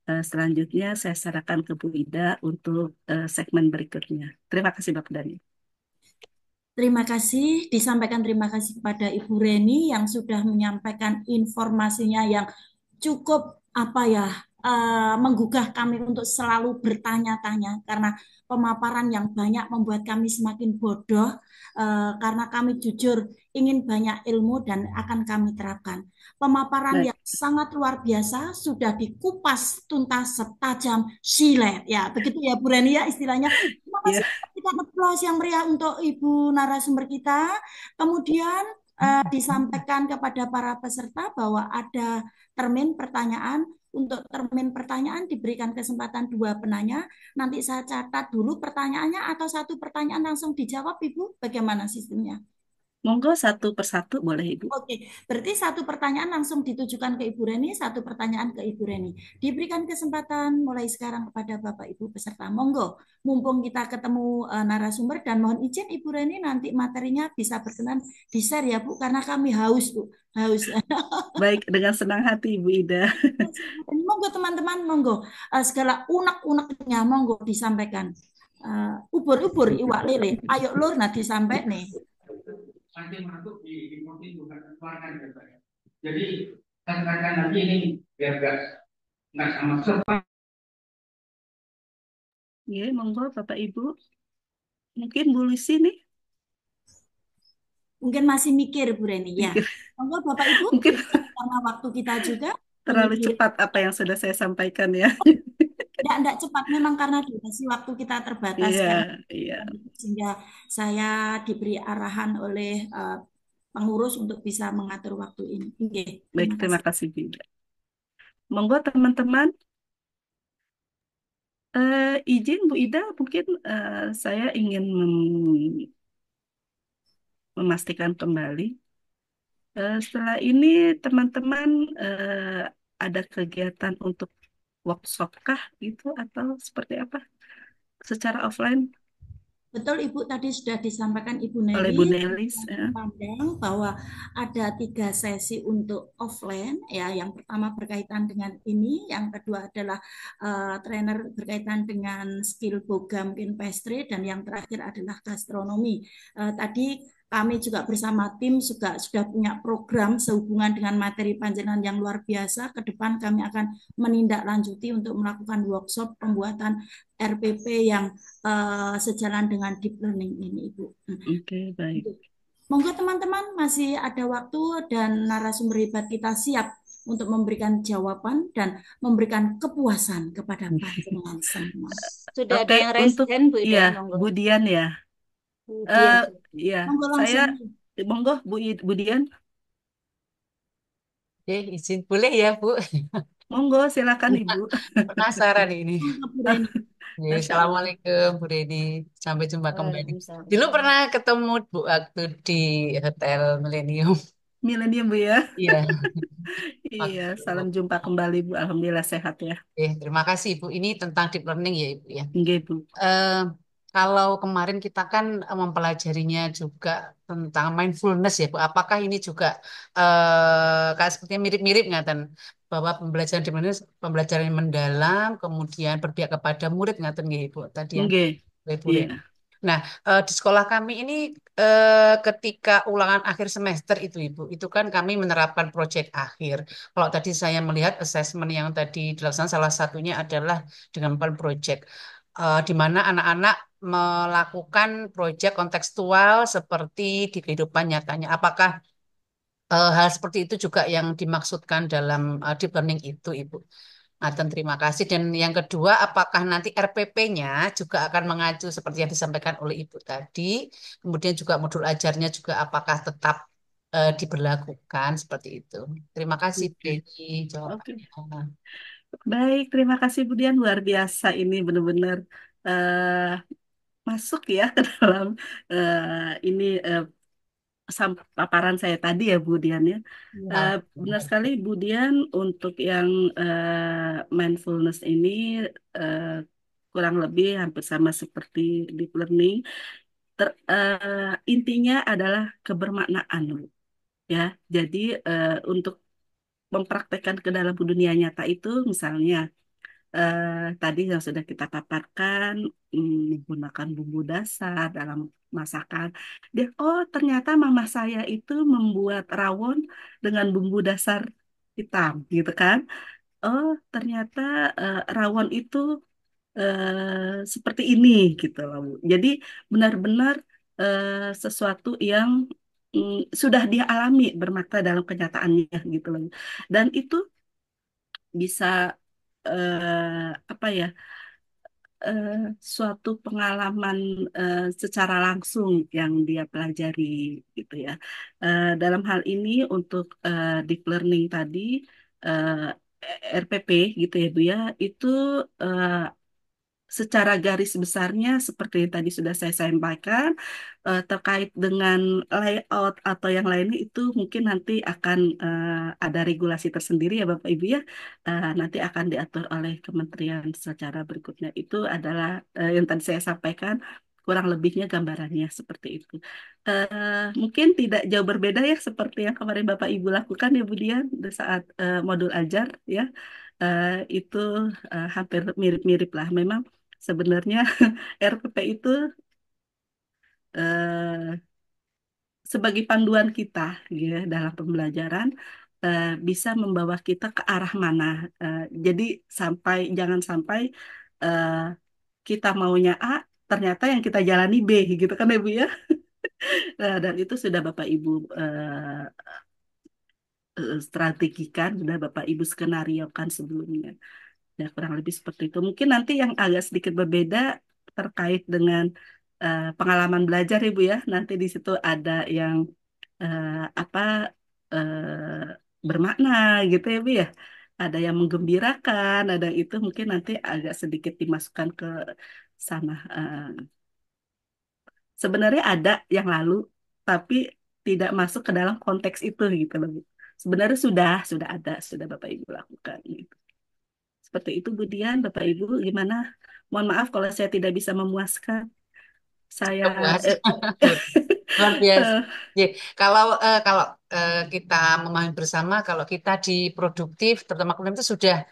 Selanjutnya saya serahkan ke Bu Ida untuk segmen berikutnya. Terima kasih Bapak Dani. Terima kasih, disampaikan terima kasih kepada Ibu Reni yang sudah menyampaikan informasinya yang cukup apa ya, menggugah kami untuk selalu bertanya-tanya karena pemaparan yang banyak membuat kami semakin bodoh, karena kami jujur ingin banyak ilmu dan akan kami terapkan. Pemaparan Baik, yang sangat luar biasa sudah dikupas tuntas setajam silet ya, begitu ya Bu Reni ya istilahnya. Terima ya, kasih, kita applause yang meriah untuk Ibu narasumber kita. Kemudian disampaikan kepada para peserta bahwa ada termin pertanyaan. Untuk termin pertanyaan diberikan kesempatan dua penanya. Nanti saya catat dulu pertanyaannya atau satu pertanyaan langsung dijawab, Ibu. Bagaimana sistemnya? monggo satu persatu boleh Ibu. Oke, berarti satu pertanyaan langsung ditujukan ke Ibu Reni, satu pertanyaan ke Ibu Reni. Diberikan kesempatan mulai sekarang kepada Bapak Ibu peserta. Monggo, mumpung kita ketemu narasumber dan mohon izin Ibu Reni nanti materinya bisa berkenan di-share ya Bu, karena kami haus Bu, haus. Baik, dengan senang hati Ibu Ida. Monggo teman-teman, monggo. Segala unek-uneknya monggo disampaikan. Ubur-ubur iwak lele. Ayo lur nah disampaikan nih. Nanti masuk di voting juga keluarkan ya Pak. Jadi katakan nanti ini biar nggak sama serta. Ya, monggo Bapak Ibu. Mungkin Bu Lucy nih. Mungkin masih mikir Bu Reni ya. Mikir. Monggo Bapak Ibu, Mungkin karena waktu kita juga terlalu ini cepat apa yang sudah saya sampaikan ya. tidak cepat memang karena durasi waktu kita terbatas Iya, kan. iya. Sehingga saya diberi arahan oleh pengurus untuk bisa mengatur waktu ini. Oke, Baik, terima kasih Bu Ida. Monggo teman-teman. Izin Bu Ida, mungkin saya ingin memastikan kembali. Setelah ini teman-teman ada kegiatan untuk workshop kah gitu atau seperti apa? Secara offline Betul Ibu, tadi sudah disampaikan Ibu oleh Nelly Bu Nelis. Ya. pandang bahwa ada 3 sesi untuk offline ya. Yang pertama berkaitan dengan ini, yang kedua adalah trainer berkaitan dengan skill boga mungkin pastry, dan yang terakhir adalah gastronomi. Tadi kami juga bersama tim juga sudah punya program sehubungan dengan materi panjenengan yang luar biasa. Ke depan kami akan menindaklanjuti untuk melakukan workshop pembuatan RPP yang sejalan dengan deep learning ini, Ibu. Oke, baik. Monggo teman-teman, masih ada waktu dan narasumber hebat kita siap untuk memberikan jawaban dan memberikan kepuasan kepada panjenengan semua. Sudah ada Oke, yang raise untuk hand, Bu Ida, iya, monggo. Bu Dian ya. Bu Dian. Iya, Monggo saya langsung. monggo Bu Dian, Oke, izin boleh ya, Bu? monggo silakan Ibu. Penasaran ini. Monggo Bu Reni. Ya, Masya Allah. Assalamualaikum, Bu Reni. Sampai jumpa kembali. Waalaikumsalam. Dulu pernah ketemu Bu waktu di Hotel Millennium. Milenium Bu ya. Iya. Iya, Waktu. salam jumpa kembali Bu. Alhamdulillah sehat ya. Terima kasih Bu. Ini tentang deep learning ya Ibu ya. Nggih, Bu. Eh, Kalau kemarin kita kan mempelajarinya juga tentang mindfulness ya Bu. Apakah ini juga kayak sepertinya mirip-mirip ngaten bahwa pembelajaran di mana pembelajaran yang mendalam kemudian berpihak kepada murid ngaten nggih Bu tadi yang Nggih. Ibu Iya. Ren. Nah, di sekolah kami ini ketika ulangan akhir semester itu Ibu, itu kan kami menerapkan proyek akhir. Kalau tadi saya melihat assessment yang tadi dilaksanakan salah satunya adalah dengan proyek di mana anak-anak melakukan proyek kontekstual seperti di kehidupan nyatanya. Apakah hal seperti itu juga yang dimaksudkan dalam deep learning itu, Ibu? Aten, terima kasih. Dan yang kedua, apakah nanti RPP-nya juga akan mengacu seperti yang disampaikan oleh Ibu tadi? Kemudian juga modul ajarnya juga apakah tetap diberlakukan seperti itu? Terima kasih, Oke. Dedi, Oke. jawabannya. Baik, terima kasih Bu Dian. Luar biasa ini benar-benar eh, masuk ya ke dalam ini paparan saya tadi ya Bu Dian ya. Eh, Ah, Benar sekali Bu Dian untuk yang mindfulness ini eh, kurang lebih hampir sama seperti deep learning. Intinya adalah kebermaknaan Bu. ya. Jadi untuk mempraktekkan ke dalam dunia nyata itu misalnya tadi yang sudah kita paparkan, menggunakan bumbu dasar dalam masakan. Dia, oh ternyata mama saya itu membuat rawon dengan bumbu dasar hitam, gitu kan? Oh ternyata rawon itu seperti ini, gitu loh, Bu. Jadi benar-benar sesuatu yang sudah dia alami bermakna dalam kenyataannya, gitu loh. Dan itu bisa apa ya? eh, suatu pengalaman secara langsung yang dia pelajari gitu ya. Dalam hal ini untuk deep learning tadi eh, RPP gitu ya Bu ya, itu eh, secara garis besarnya seperti yang tadi sudah saya sampaikan terkait dengan layout atau yang lainnya itu mungkin nanti akan ada regulasi tersendiri ya Bapak Ibu ya. Nanti akan diatur oleh kementerian secara berikutnya. Itu adalah yang tadi saya sampaikan kurang lebihnya gambarannya seperti itu. Mungkin tidak jauh berbeda ya seperti yang kemarin Bapak Ibu lakukan ya Bu Dian di saat modul ajar ya. Itu hampir mirip-mirip lah. Memang sebenarnya RPP itu eh, sebagai panduan kita ya dalam pembelajaran bisa membawa kita ke arah mana. Jadi jangan sampai eh, kita maunya A, ternyata yang kita jalani B gitu kan Ibu ya. Dan itu sudah Bapak Ibu strategikan, sudah Bapak Ibu skenariokan sebelumnya. Ya, kurang lebih seperti itu. Mungkin nanti yang agak sedikit berbeda terkait dengan pengalaman belajar Ibu ya. Nanti di situ ada yang eh, apa bermakna gitu ya Bu ya. Ada yang menggembirakan, ada itu mungkin nanti agak sedikit dimasukkan ke sana. Sebenarnya ada yang lalu, tapi tidak masuk ke dalam konteks itu gitu loh Bu. Sebenarnya sudah ada, sudah Bapak Ibu lakukan gitu. Seperti itu Bu Dian, Bapak Ibu gimana? Mohon maaf kalau saya tidak bisa memuaskan. Saya Cukup puas. eh, Luar biasa. eh, Ya, kalau kita memahami bersama, kalau kita di produktif, terutama kemudian itu sudah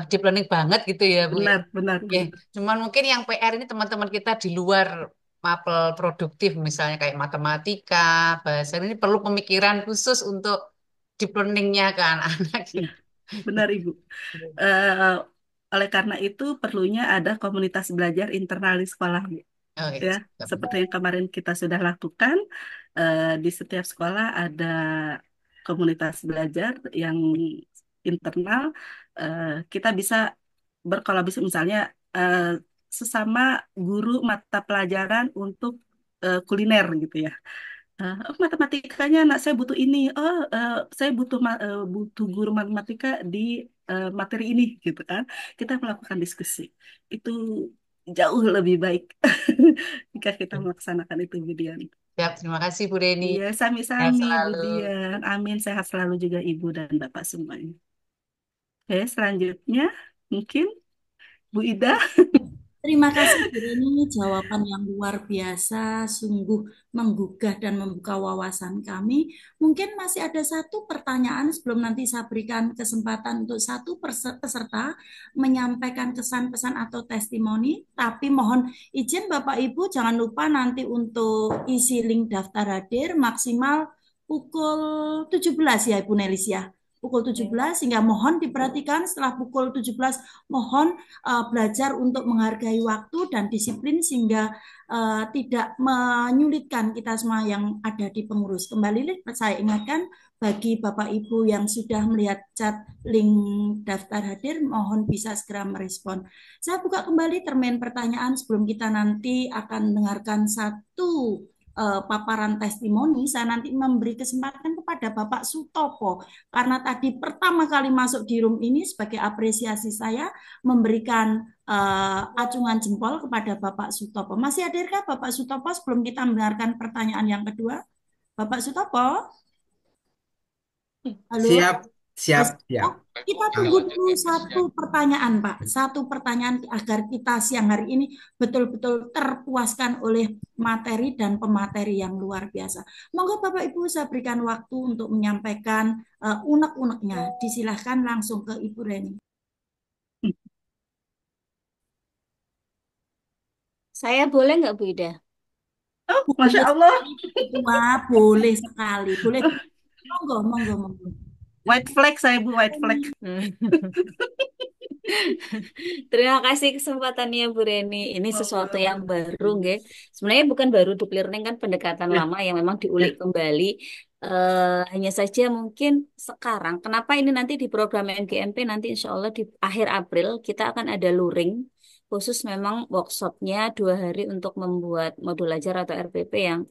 deep learning banget gitu ya, Bu. benar, benar, Ya, benar. cuman mungkin yang PR ini teman-teman kita di luar mapel produktif, misalnya kayak matematika, bahasa ini perlu pemikiran khusus untuk deep learning-nya ke anak-anak Ya, gitu. benar Ibu. Eh, oleh karena itu perlunya ada komunitas belajar internal di sekolah, Bu. Oke, Ya, siap. seperti yang kemarin kita sudah lakukan, di setiap sekolah ada komunitas belajar yang internal. Kita bisa berkolaborasi misalnya eh, sesama guru mata pelajaran untuk kuliner gitu ya. Oh, matematikanya anak saya butuh ini. Oh, saya butuh guru matematika di materi ini gitu kan. Kita melakukan diskusi. Itu jauh lebih baik jika kita melaksanakan itu, Bu Dian. Siap, terima kasih Bu Reni. Iya, Sehat sami-sami, Bu selalu. Dian. Amin, sehat selalu juga Ibu dan Bapak semuanya. Oke, selanjutnya mungkin Bu Ida. Terima kasih Bu Reni, jawaban yang luar biasa, sungguh menggugah dan membuka wawasan kami. Mungkin masih ada satu pertanyaan sebelum nanti saya berikan kesempatan untuk satu peserta menyampaikan kesan-pesan atau testimoni. Tapi mohon izin Bapak Ibu jangan lupa nanti untuk isi link daftar hadir maksimal pukul 17 ya Ibu Nelis ya. Pukul 17 sehingga mohon diperhatikan setelah pukul 17 mohon belajar untuk menghargai waktu dan disiplin sehingga tidak menyulitkan kita semua yang ada di pengurus. Kembali saya ingatkan bagi Bapak Ibu yang sudah melihat chat link daftar hadir, mohon bisa segera merespon. Saya buka kembali termin pertanyaan sebelum kita nanti akan mendengarkan satu paparan testimoni. Saya nanti memberi kesempatan kepada Bapak Sutopo karena tadi pertama kali masuk di room ini sebagai apresiasi saya memberikan acungan jempol kepada Bapak Sutopo. Masih hadirkah Bapak Sutopo sebelum kita mendengarkan pertanyaan yang kedua? Bapak Sutopo? Halo? Siap, Terus, Siap, siap. oh, kita tunggu Kalau dulu satu pertanyaan, Pak. Satu pertanyaan agar kita siang hari ini betul-betul terpuaskan oleh materi dan pemateri yang luar biasa. Monggo Bapak Ibu saya berikan waktu untuk menyampaikan unek-uneknya. Disilahkan langsung ke Ibu Reni. Saya boleh nggak Bu Ida? Oh, Masya Boleh Allah. sekali, Ketua, boleh sekali. Boleh. Monggo, monggo, monggo. White flag saya, Bu, white flag. Terima kasih kesempatannya Bu Reni. Ini sesuatu yang baru, nggih. Sebenarnya bukan baru deep learning kan pendekatan Ya, lama yang memang ya. diulik kembali. Hanya saja mungkin sekarang, kenapa ini nanti di program NGMP nanti insya Allah di akhir April kita akan ada luring khusus memang workshopnya 2 hari untuk membuat modul ajar atau RPP yang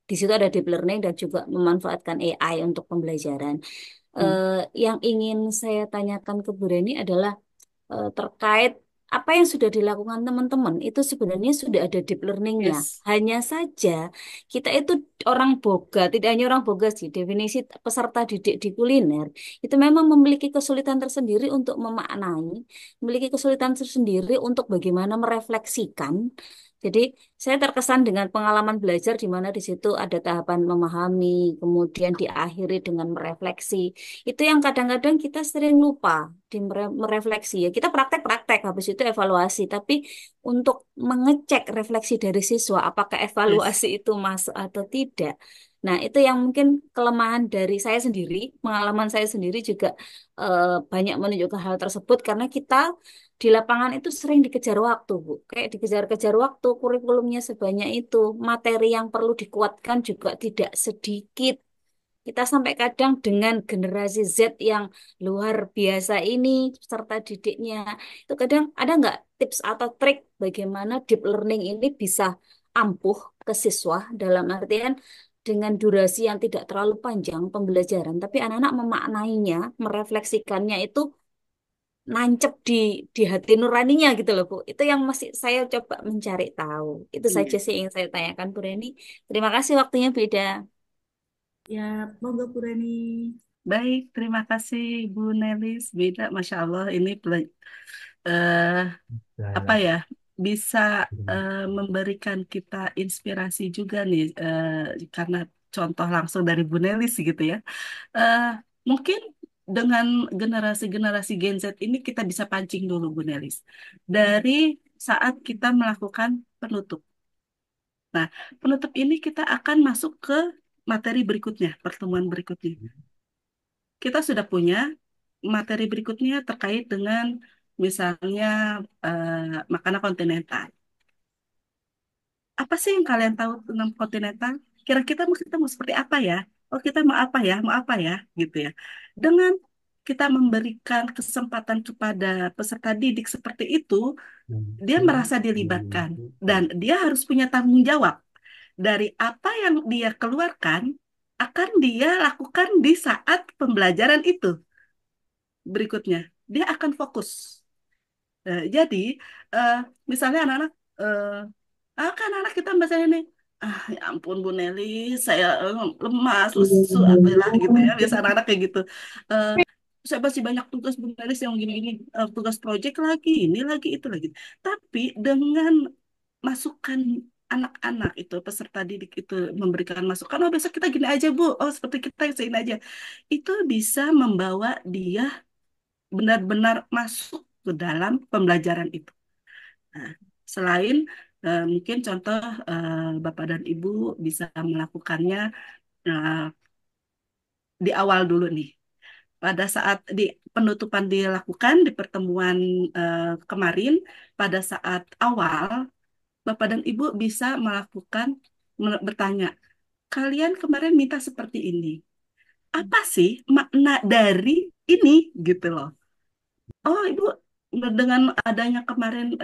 di situ ada deep learning dan juga memanfaatkan AI untuk pembelajaran. Hmm. Yang ingin saya tanyakan ke Bu Reni adalah terkait apa yang sudah dilakukan teman-teman itu sebenarnya sudah ada deep learningnya. Yes. Hanya saja kita itu orang boga, tidak hanya orang boga sih, definisi peserta didik di kuliner itu memang memiliki kesulitan tersendiri untuk memaknai, memiliki kesulitan tersendiri untuk bagaimana merefleksikan. Jadi saya terkesan dengan pengalaman belajar di mana di situ ada tahapan memahami, kemudian diakhiri dengan merefleksi. Itu yang kadang-kadang kita sering lupa di merefleksi ya. Kita praktek-praktek habis itu evaluasi, tapi untuk mengecek refleksi dari siswa apakah Yes. evaluasi itu masuk atau tidak. Nah, itu yang mungkin kelemahan dari saya sendiri, pengalaman saya sendiri juga banyak menunjukkan hal tersebut karena kita di lapangan itu sering dikejar waktu, Bu. Kayak dikejar-kejar waktu, kurikulumnya sebanyak itu, materi yang perlu dikuatkan juga tidak sedikit. Kita sampai kadang dengan generasi Z yang luar biasa ini, peserta didiknya, itu kadang ada nggak tips atau trik bagaimana deep learning ini bisa ampuh ke siswa dalam artian dengan durasi yang tidak terlalu panjang pembelajaran, tapi anak-anak memaknainya, merefleksikannya itu nancep di hati nuraninya gitu loh Bu. Itu yang masih saya coba mencari tahu. Itu saja Iya. sih yang saya tanyakan Bu Reni. Terima kasih waktunya beda. Ya, monggo Bu Reni. Baik, terima kasih Bu Nelis. Beda, Masya Allah, ini eh, apa ya, bisa memberikan kita inspirasi juga nih, karena contoh langsung dari Bu Nelis gitu ya. Eh, Mungkin dengan generasi-generasi Gen Z ini kita bisa pancing dulu Bu Nelis. Dari saat kita melakukan penutup. Nah, penutup ini kita akan masuk ke materi berikutnya, pertemuan berikutnya. Kita sudah punya materi berikutnya terkait dengan misalnya makanan kontinental. Apa sih yang kalian tahu tentang kontinental? Kira-kira kita mau seperti apa ya? Oh, kita mau apa ya? Mau apa ya? Gitu ya. Dengan kita memberikan kesempatan kepada peserta didik seperti itu, dia merasa dilibatkan dan dia harus punya tanggung jawab dari apa yang dia keluarkan akan dia lakukan di saat pembelajaran itu berikutnya. Dia akan fokus. Jadi, eh, misalnya anak-anak, kan anak kita bahasa ini, ya ampun Bu Nelly, saya lemas, lesu, apalah gitu ya. Biasa anak-anak kayak gitu. Eh, saya masih banyak tugas Bu Nelly yang gini-gini, tugas proyek lagi, ini lagi, itu lagi. Tapi dengan masukan anak-anak itu, peserta didik itu memberikan masukan, oh besok kita gini aja Bu, oh seperti kita ini aja. Itu bisa membawa dia benar-benar masuk ke dalam pembelajaran itu. Nah, selain mungkin contoh Bapak dan Ibu bisa melakukannya eh, di awal dulu nih. Pada saat di penutupan dilakukan di pertemuan kemarin, pada saat awal Bapak dan Ibu bisa melakukan bertanya, kalian kemarin minta seperti ini. Apa sih makna dari ini gitu loh. Oh, Ibu, dengan adanya kemarin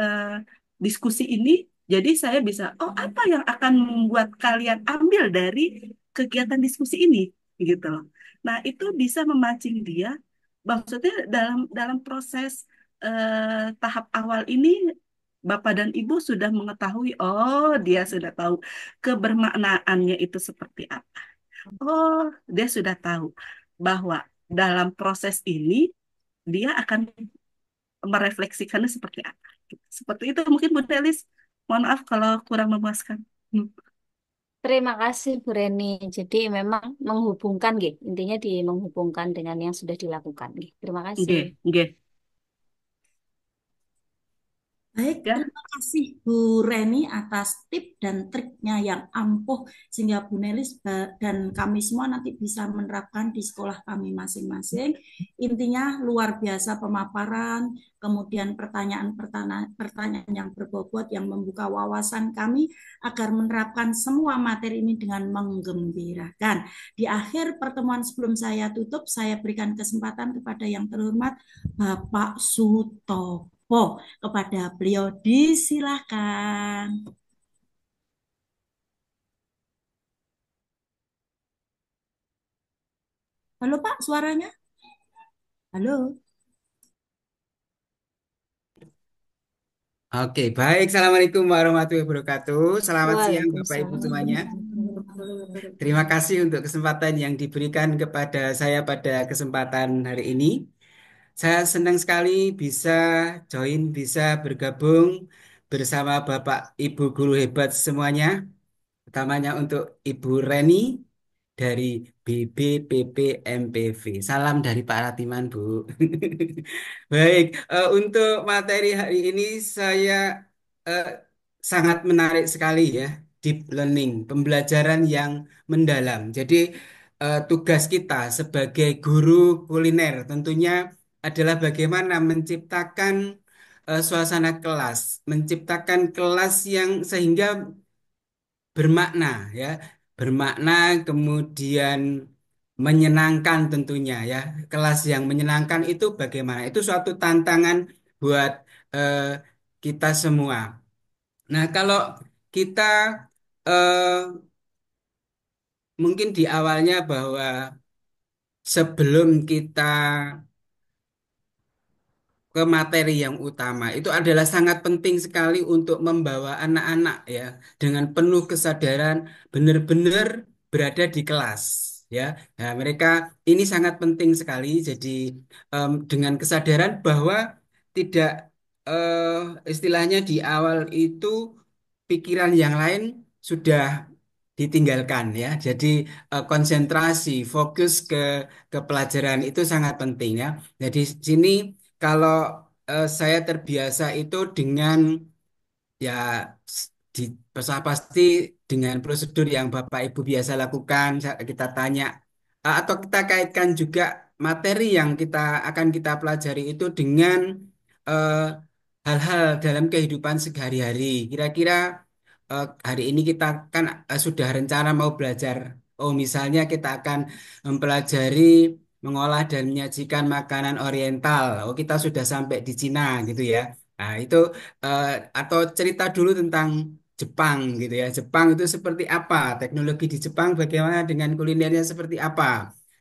diskusi ini, jadi saya bisa, oh apa yang akan membuat kalian ambil dari kegiatan diskusi ini, gitu loh. Nah, itu bisa memancing dia, maksudnya dalam dalam proses tahap awal ini, Bapak dan Ibu sudah mengetahui, oh dia sudah tahu kebermaknaannya itu seperti apa. Oh, dia sudah tahu bahwa dalam proses ini dia akan merefleksikannya seperti apa. Seperti itu mungkin Bu Delis. Mohon maaf kalau kurang memuaskan. Hmm. Terima kasih Bu Reni. Jadi memang menghubungkan, nggih. Intinya di menghubungkan dengan yang sudah dilakukan, nggih. Terima kasih. Nggih, nggih. Baik, Ya, terima kasih Bu Reni atas tip dan triknya yang ampuh sehingga Bu Nelis dan kami semua nanti bisa menerapkan di sekolah kami masing-masing. Intinya luar biasa pemaparan, kemudian pertanyaan-pertanyaan yang berbobot yang membuka wawasan kami agar menerapkan semua materi ini dengan menggembirakan. Di akhir pertemuan sebelum saya tutup, saya berikan kesempatan kepada yang terhormat Bapak Sutopo. Kepada beliau disilahkan. Halo Pak, suaranya? Halo. Oke, baik. Assalamualaikum warahmatullahi wabarakatuh. Selamat siang Bapak Ibu Waalaikumsalam semuanya. warahmatullahi Terima wabarakatuh. kasih untuk kesempatan yang diberikan kepada saya pada kesempatan hari ini. Saya senang sekali bisa join, bisa bergabung bersama Bapak Ibu guru hebat semuanya. Utamanya untuk Ibu Reni dari BBPP MPV. Salam dari Pak Ratiman, Bu. Baik, untuk materi hari ini saya eh, sangat menarik sekali ya, deep learning, pembelajaran yang mendalam. Jadi tugas kita sebagai guru kuliner tentunya adalah bagaimana menciptakan suasana kelas, menciptakan kelas yang sehingga bermakna ya, bermakna kemudian menyenangkan tentunya ya. Kelas yang menyenangkan itu bagaimana? Itu suatu tantangan buat eh, kita semua. Nah, kalau kita eh, mungkin di awalnya bahwa sebelum kita ke materi yang utama itu adalah sangat penting sekali untuk membawa anak-anak ya dengan penuh kesadaran benar-benar berada di kelas ya. Nah, mereka ini sangat penting sekali jadi dengan kesadaran bahwa tidak istilahnya di awal itu pikiran yang lain sudah ditinggalkan ya. Jadi konsentrasi, fokus ke pelajaran itu sangat penting ya. Jadi sini kalau saya terbiasa itu dengan ya di pasti dengan prosedur yang Bapak Ibu biasa lakukan, kita tanya atau kita kaitkan juga materi yang akan kita pelajari itu dengan eh, hal-hal dalam kehidupan sehari-hari. Kira-kira hari ini kita kan sudah rencana mau belajar. Oh, misalnya kita akan mempelajari mengolah dan menyajikan makanan Oriental. Oh, kita sudah sampai di Cina gitu ya. Nah, itu eh, atau cerita dulu tentang Jepang gitu ya. Jepang itu seperti apa? Teknologi di Jepang bagaimana dengan kulinernya seperti apa?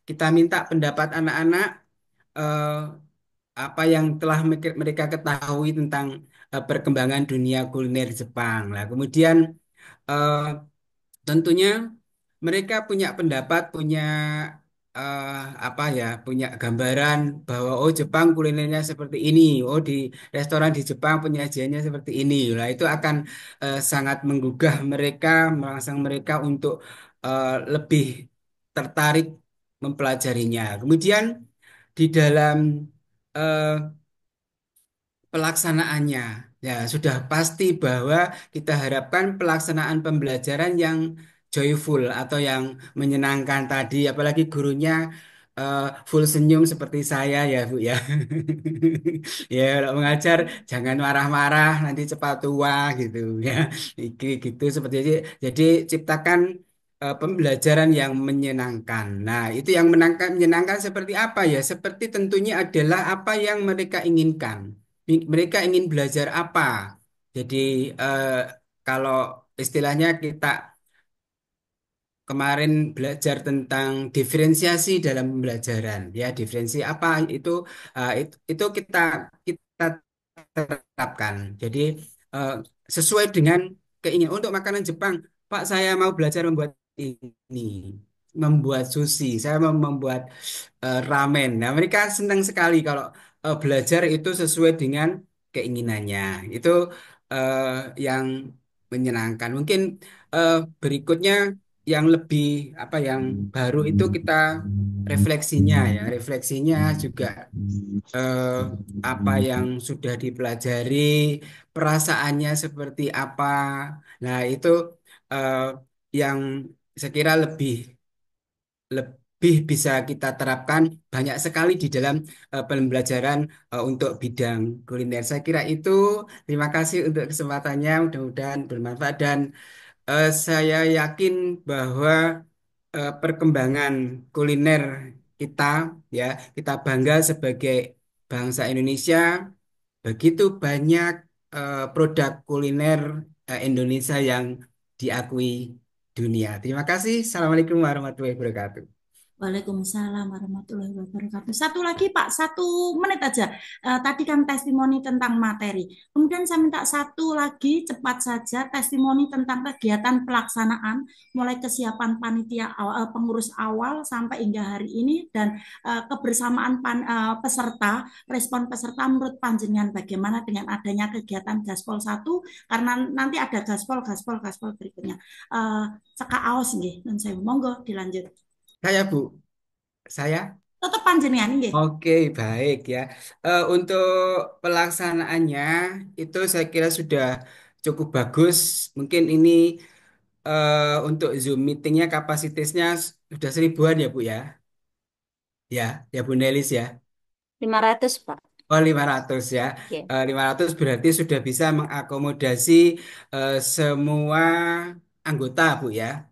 Kita minta pendapat anak-anak eh, apa yang telah mereka ketahui tentang perkembangan dunia kuliner Jepang. Nah, kemudian eh, tentunya mereka punya pendapat, punya eh, apa ya, punya gambaran bahwa oh Jepang kulinernya seperti ini, oh di restoran di Jepang penyajiannya seperti ini. Nah, itu akan sangat menggugah mereka, merangsang mereka untuk lebih tertarik mempelajarinya. Kemudian di dalam eh, pelaksanaannya. Ya, sudah pasti bahwa kita harapkan pelaksanaan pembelajaran yang joyful atau yang menyenangkan tadi, apalagi gurunya full senyum seperti saya ya, Bu ya. Ya, kalau mengajar jangan marah-marah nanti cepat tua gitu ya. Gitu seperti itu. Jadi ciptakan pembelajaran yang menyenangkan. Nah, itu yang menyenangkan seperti apa ya? Seperti tentunya adalah apa yang mereka inginkan. Mereka ingin belajar apa. Jadi eh, kalau istilahnya kita kemarin belajar tentang diferensiasi dalam pembelajaran, ya diferensi apa itu kita terapkan. Jadi eh, sesuai dengan keinginan untuk makanan Jepang, Pak saya mau belajar membuat ini. membuat sushi, saya membuat ramen. Nah, mereka senang sekali kalau belajar itu sesuai dengan keinginannya. Itu eh, yang menyenangkan. Mungkin eh, berikutnya yang lebih apa yang baru itu kita refleksinya ya. Refleksinya juga eh, apa yang sudah dipelajari, perasaannya seperti apa. Nah, itu eh, yang saya kira lebih bisa kita terapkan banyak sekali di dalam pembelajaran untuk bidang kuliner. Saya kira itu. Terima kasih untuk kesempatannya. Mudah-mudahan bermanfaat dan saya yakin bahwa perkembangan kuliner kita ya kita bangga sebagai bangsa Indonesia. Begitu banyak produk kuliner Indonesia yang diakui dunia. Terima kasih. Assalamualaikum warahmatullahi wabarakatuh. Waalaikumsalam warahmatullahi wabarakatuh. Satu lagi Pak, 1 menit aja. Tadi kan testimoni tentang materi. Kemudian saya minta satu lagi cepat saja testimoni tentang kegiatan pelaksanaan, mulai kesiapan panitia pengurus awal sampai hingga hari ini dan kebersamaan peserta, respon peserta menurut panjenengan bagaimana dengan adanya kegiatan Gaspol 1 karena nanti ada Gaspol berikutnya. Cekak aos nggih, nun sewu. Monggo dilanjut. Saya Bu, saya. Tetap panjenengan nggih. Oke, baik ya. Untuk pelaksanaannya itu saya kira sudah cukup bagus. Mungkin ini untuk Zoom meetingnya kapasitasnya sudah 1.000-an ya Bu ya. Ya Bu Nelis ya. 500, Pak. Oh 500 ya. Oke. 500 berarti sudah bisa mengakomodasi semua anggota Bu ya.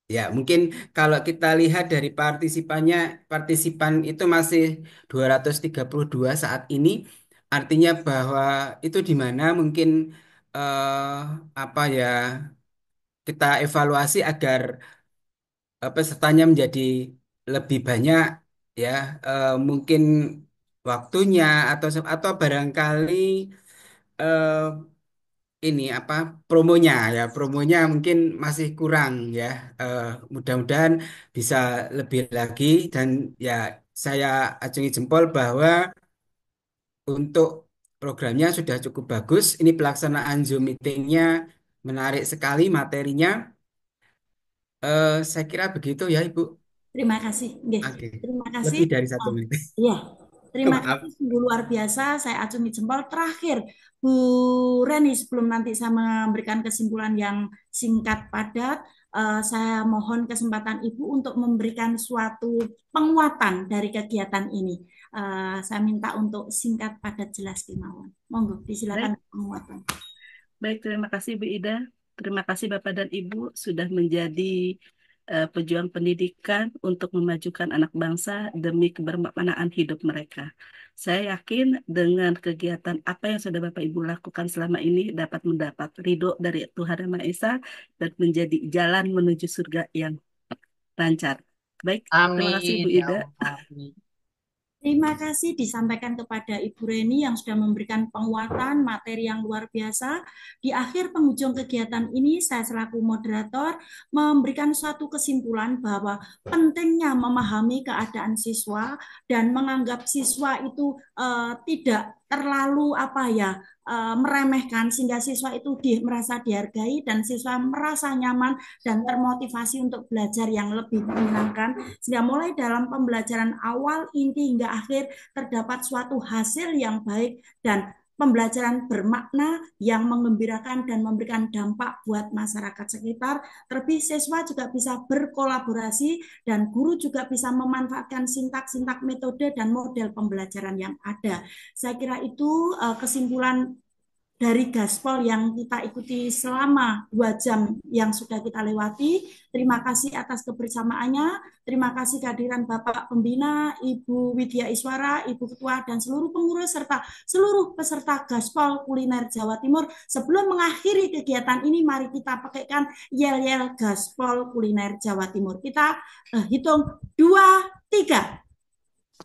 Ya, mungkin kalau kita lihat dari partisipan itu masih 232 saat ini, artinya bahwa itu di mana mungkin apa ya kita evaluasi agar pesertanya menjadi lebih banyak ya, mungkin waktunya atau barangkali eh, ini apa promonya mungkin masih kurang ya. Eh, Mudah-mudahan bisa lebih lagi dan ya saya acungi jempol bahwa untuk programnya sudah cukup bagus. Ini pelaksanaan Zoom meetingnya menarik sekali materinya. Saya kira begitu ya Ibu. Terima kasih. Nggih. Oke, Terima kasih. lebih dari 1 menit. Iya. Terima Maaf. kasih sungguh luar biasa. Saya acungi jempol. Terakhir, Bu Reni, sebelum nanti saya memberikan kesimpulan yang singkat padat, saya mohon kesempatan Ibu untuk memberikan suatu penguatan dari kegiatan ini. Saya minta untuk singkat, padat, jelas, kemauan. Monggo, disilakan Baik, penguatan. baik, terima kasih Bu Ida. Terima kasih Bapak dan Ibu sudah menjadi pejuang pendidikan untuk memajukan anak bangsa demi kebermaknaan hidup mereka. Saya yakin dengan kegiatan apa yang sudah Bapak Ibu lakukan selama ini dapat mendapat ridho dari Tuhan Yang Maha Esa dan menjadi jalan menuju surga yang lancar. Baik, terima kasih Bu Amin ya Ida. Allah. Amin. Terima kasih disampaikan kepada Ibu Reni yang sudah memberikan penguatan materi yang luar biasa. Di akhir penghujung kegiatan ini, saya selaku moderator memberikan suatu kesimpulan bahwa pentingnya memahami keadaan siswa dan menganggap siswa itu tidak terlalu meremehkan sehingga siswa itu merasa dihargai dan siswa merasa nyaman dan termotivasi untuk belajar yang lebih menyenangkan sehingga mulai dalam pembelajaran awal, inti hingga akhir terdapat suatu hasil yang baik dan pembelajaran bermakna yang mengembirakan dan memberikan dampak buat masyarakat sekitar. Terlebih siswa juga bisa berkolaborasi dan guru juga bisa memanfaatkan sintak-sintak metode dan model pembelajaran yang ada. Saya kira itu kesimpulan dari Gaspol yang kita ikuti selama 2 jam yang sudah kita lewati. Terima kasih atas kebersamaannya. Terima kasih kehadiran Bapak Pembina, Ibu Widya Iswara, Ibu Ketua, dan seluruh pengurus serta seluruh peserta Gaspol Kuliner Jawa Timur. Sebelum mengakhiri kegiatan ini, mari kita pakaikan yel-yel Gaspol Kuliner Jawa Timur. Kita hitung 2, 3.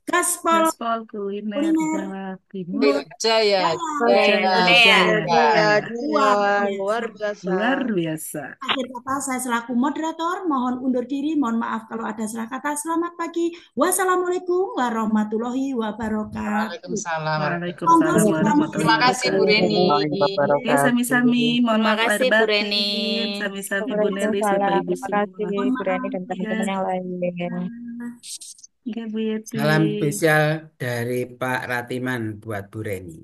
Gaspol Gaspol Kuliner Kuliner Jawa Timur. Timur Jaya, Jaya. Jaya, Jaya. Jaya. Luar Luar biasa. biasa. Luar biasa. Akhir kata saya selaku moderator mohon undur diri. Mohon maaf kalau ada salah kata. Selamat pagi. Wassalamualaikum warahmatullahi wabarakatuh. Waalaikumsalam Waalaikumsalam Monggo warahmatullahi Terima kasih Bu wabarakatuh. Reni. Ya, sami-sami. Mohon Terima maaf lahir kasih Bu Reni. batin. Sami-sami Bu Nelis, Bapak Waalaikumsalam. Ibu Terima semua. kasih Mohon Bu Reni maaf dan Ya, teman-teman yang lain. ya Bu Yeti. Salam spesial dari Pak Ratiman buat Bu Reni.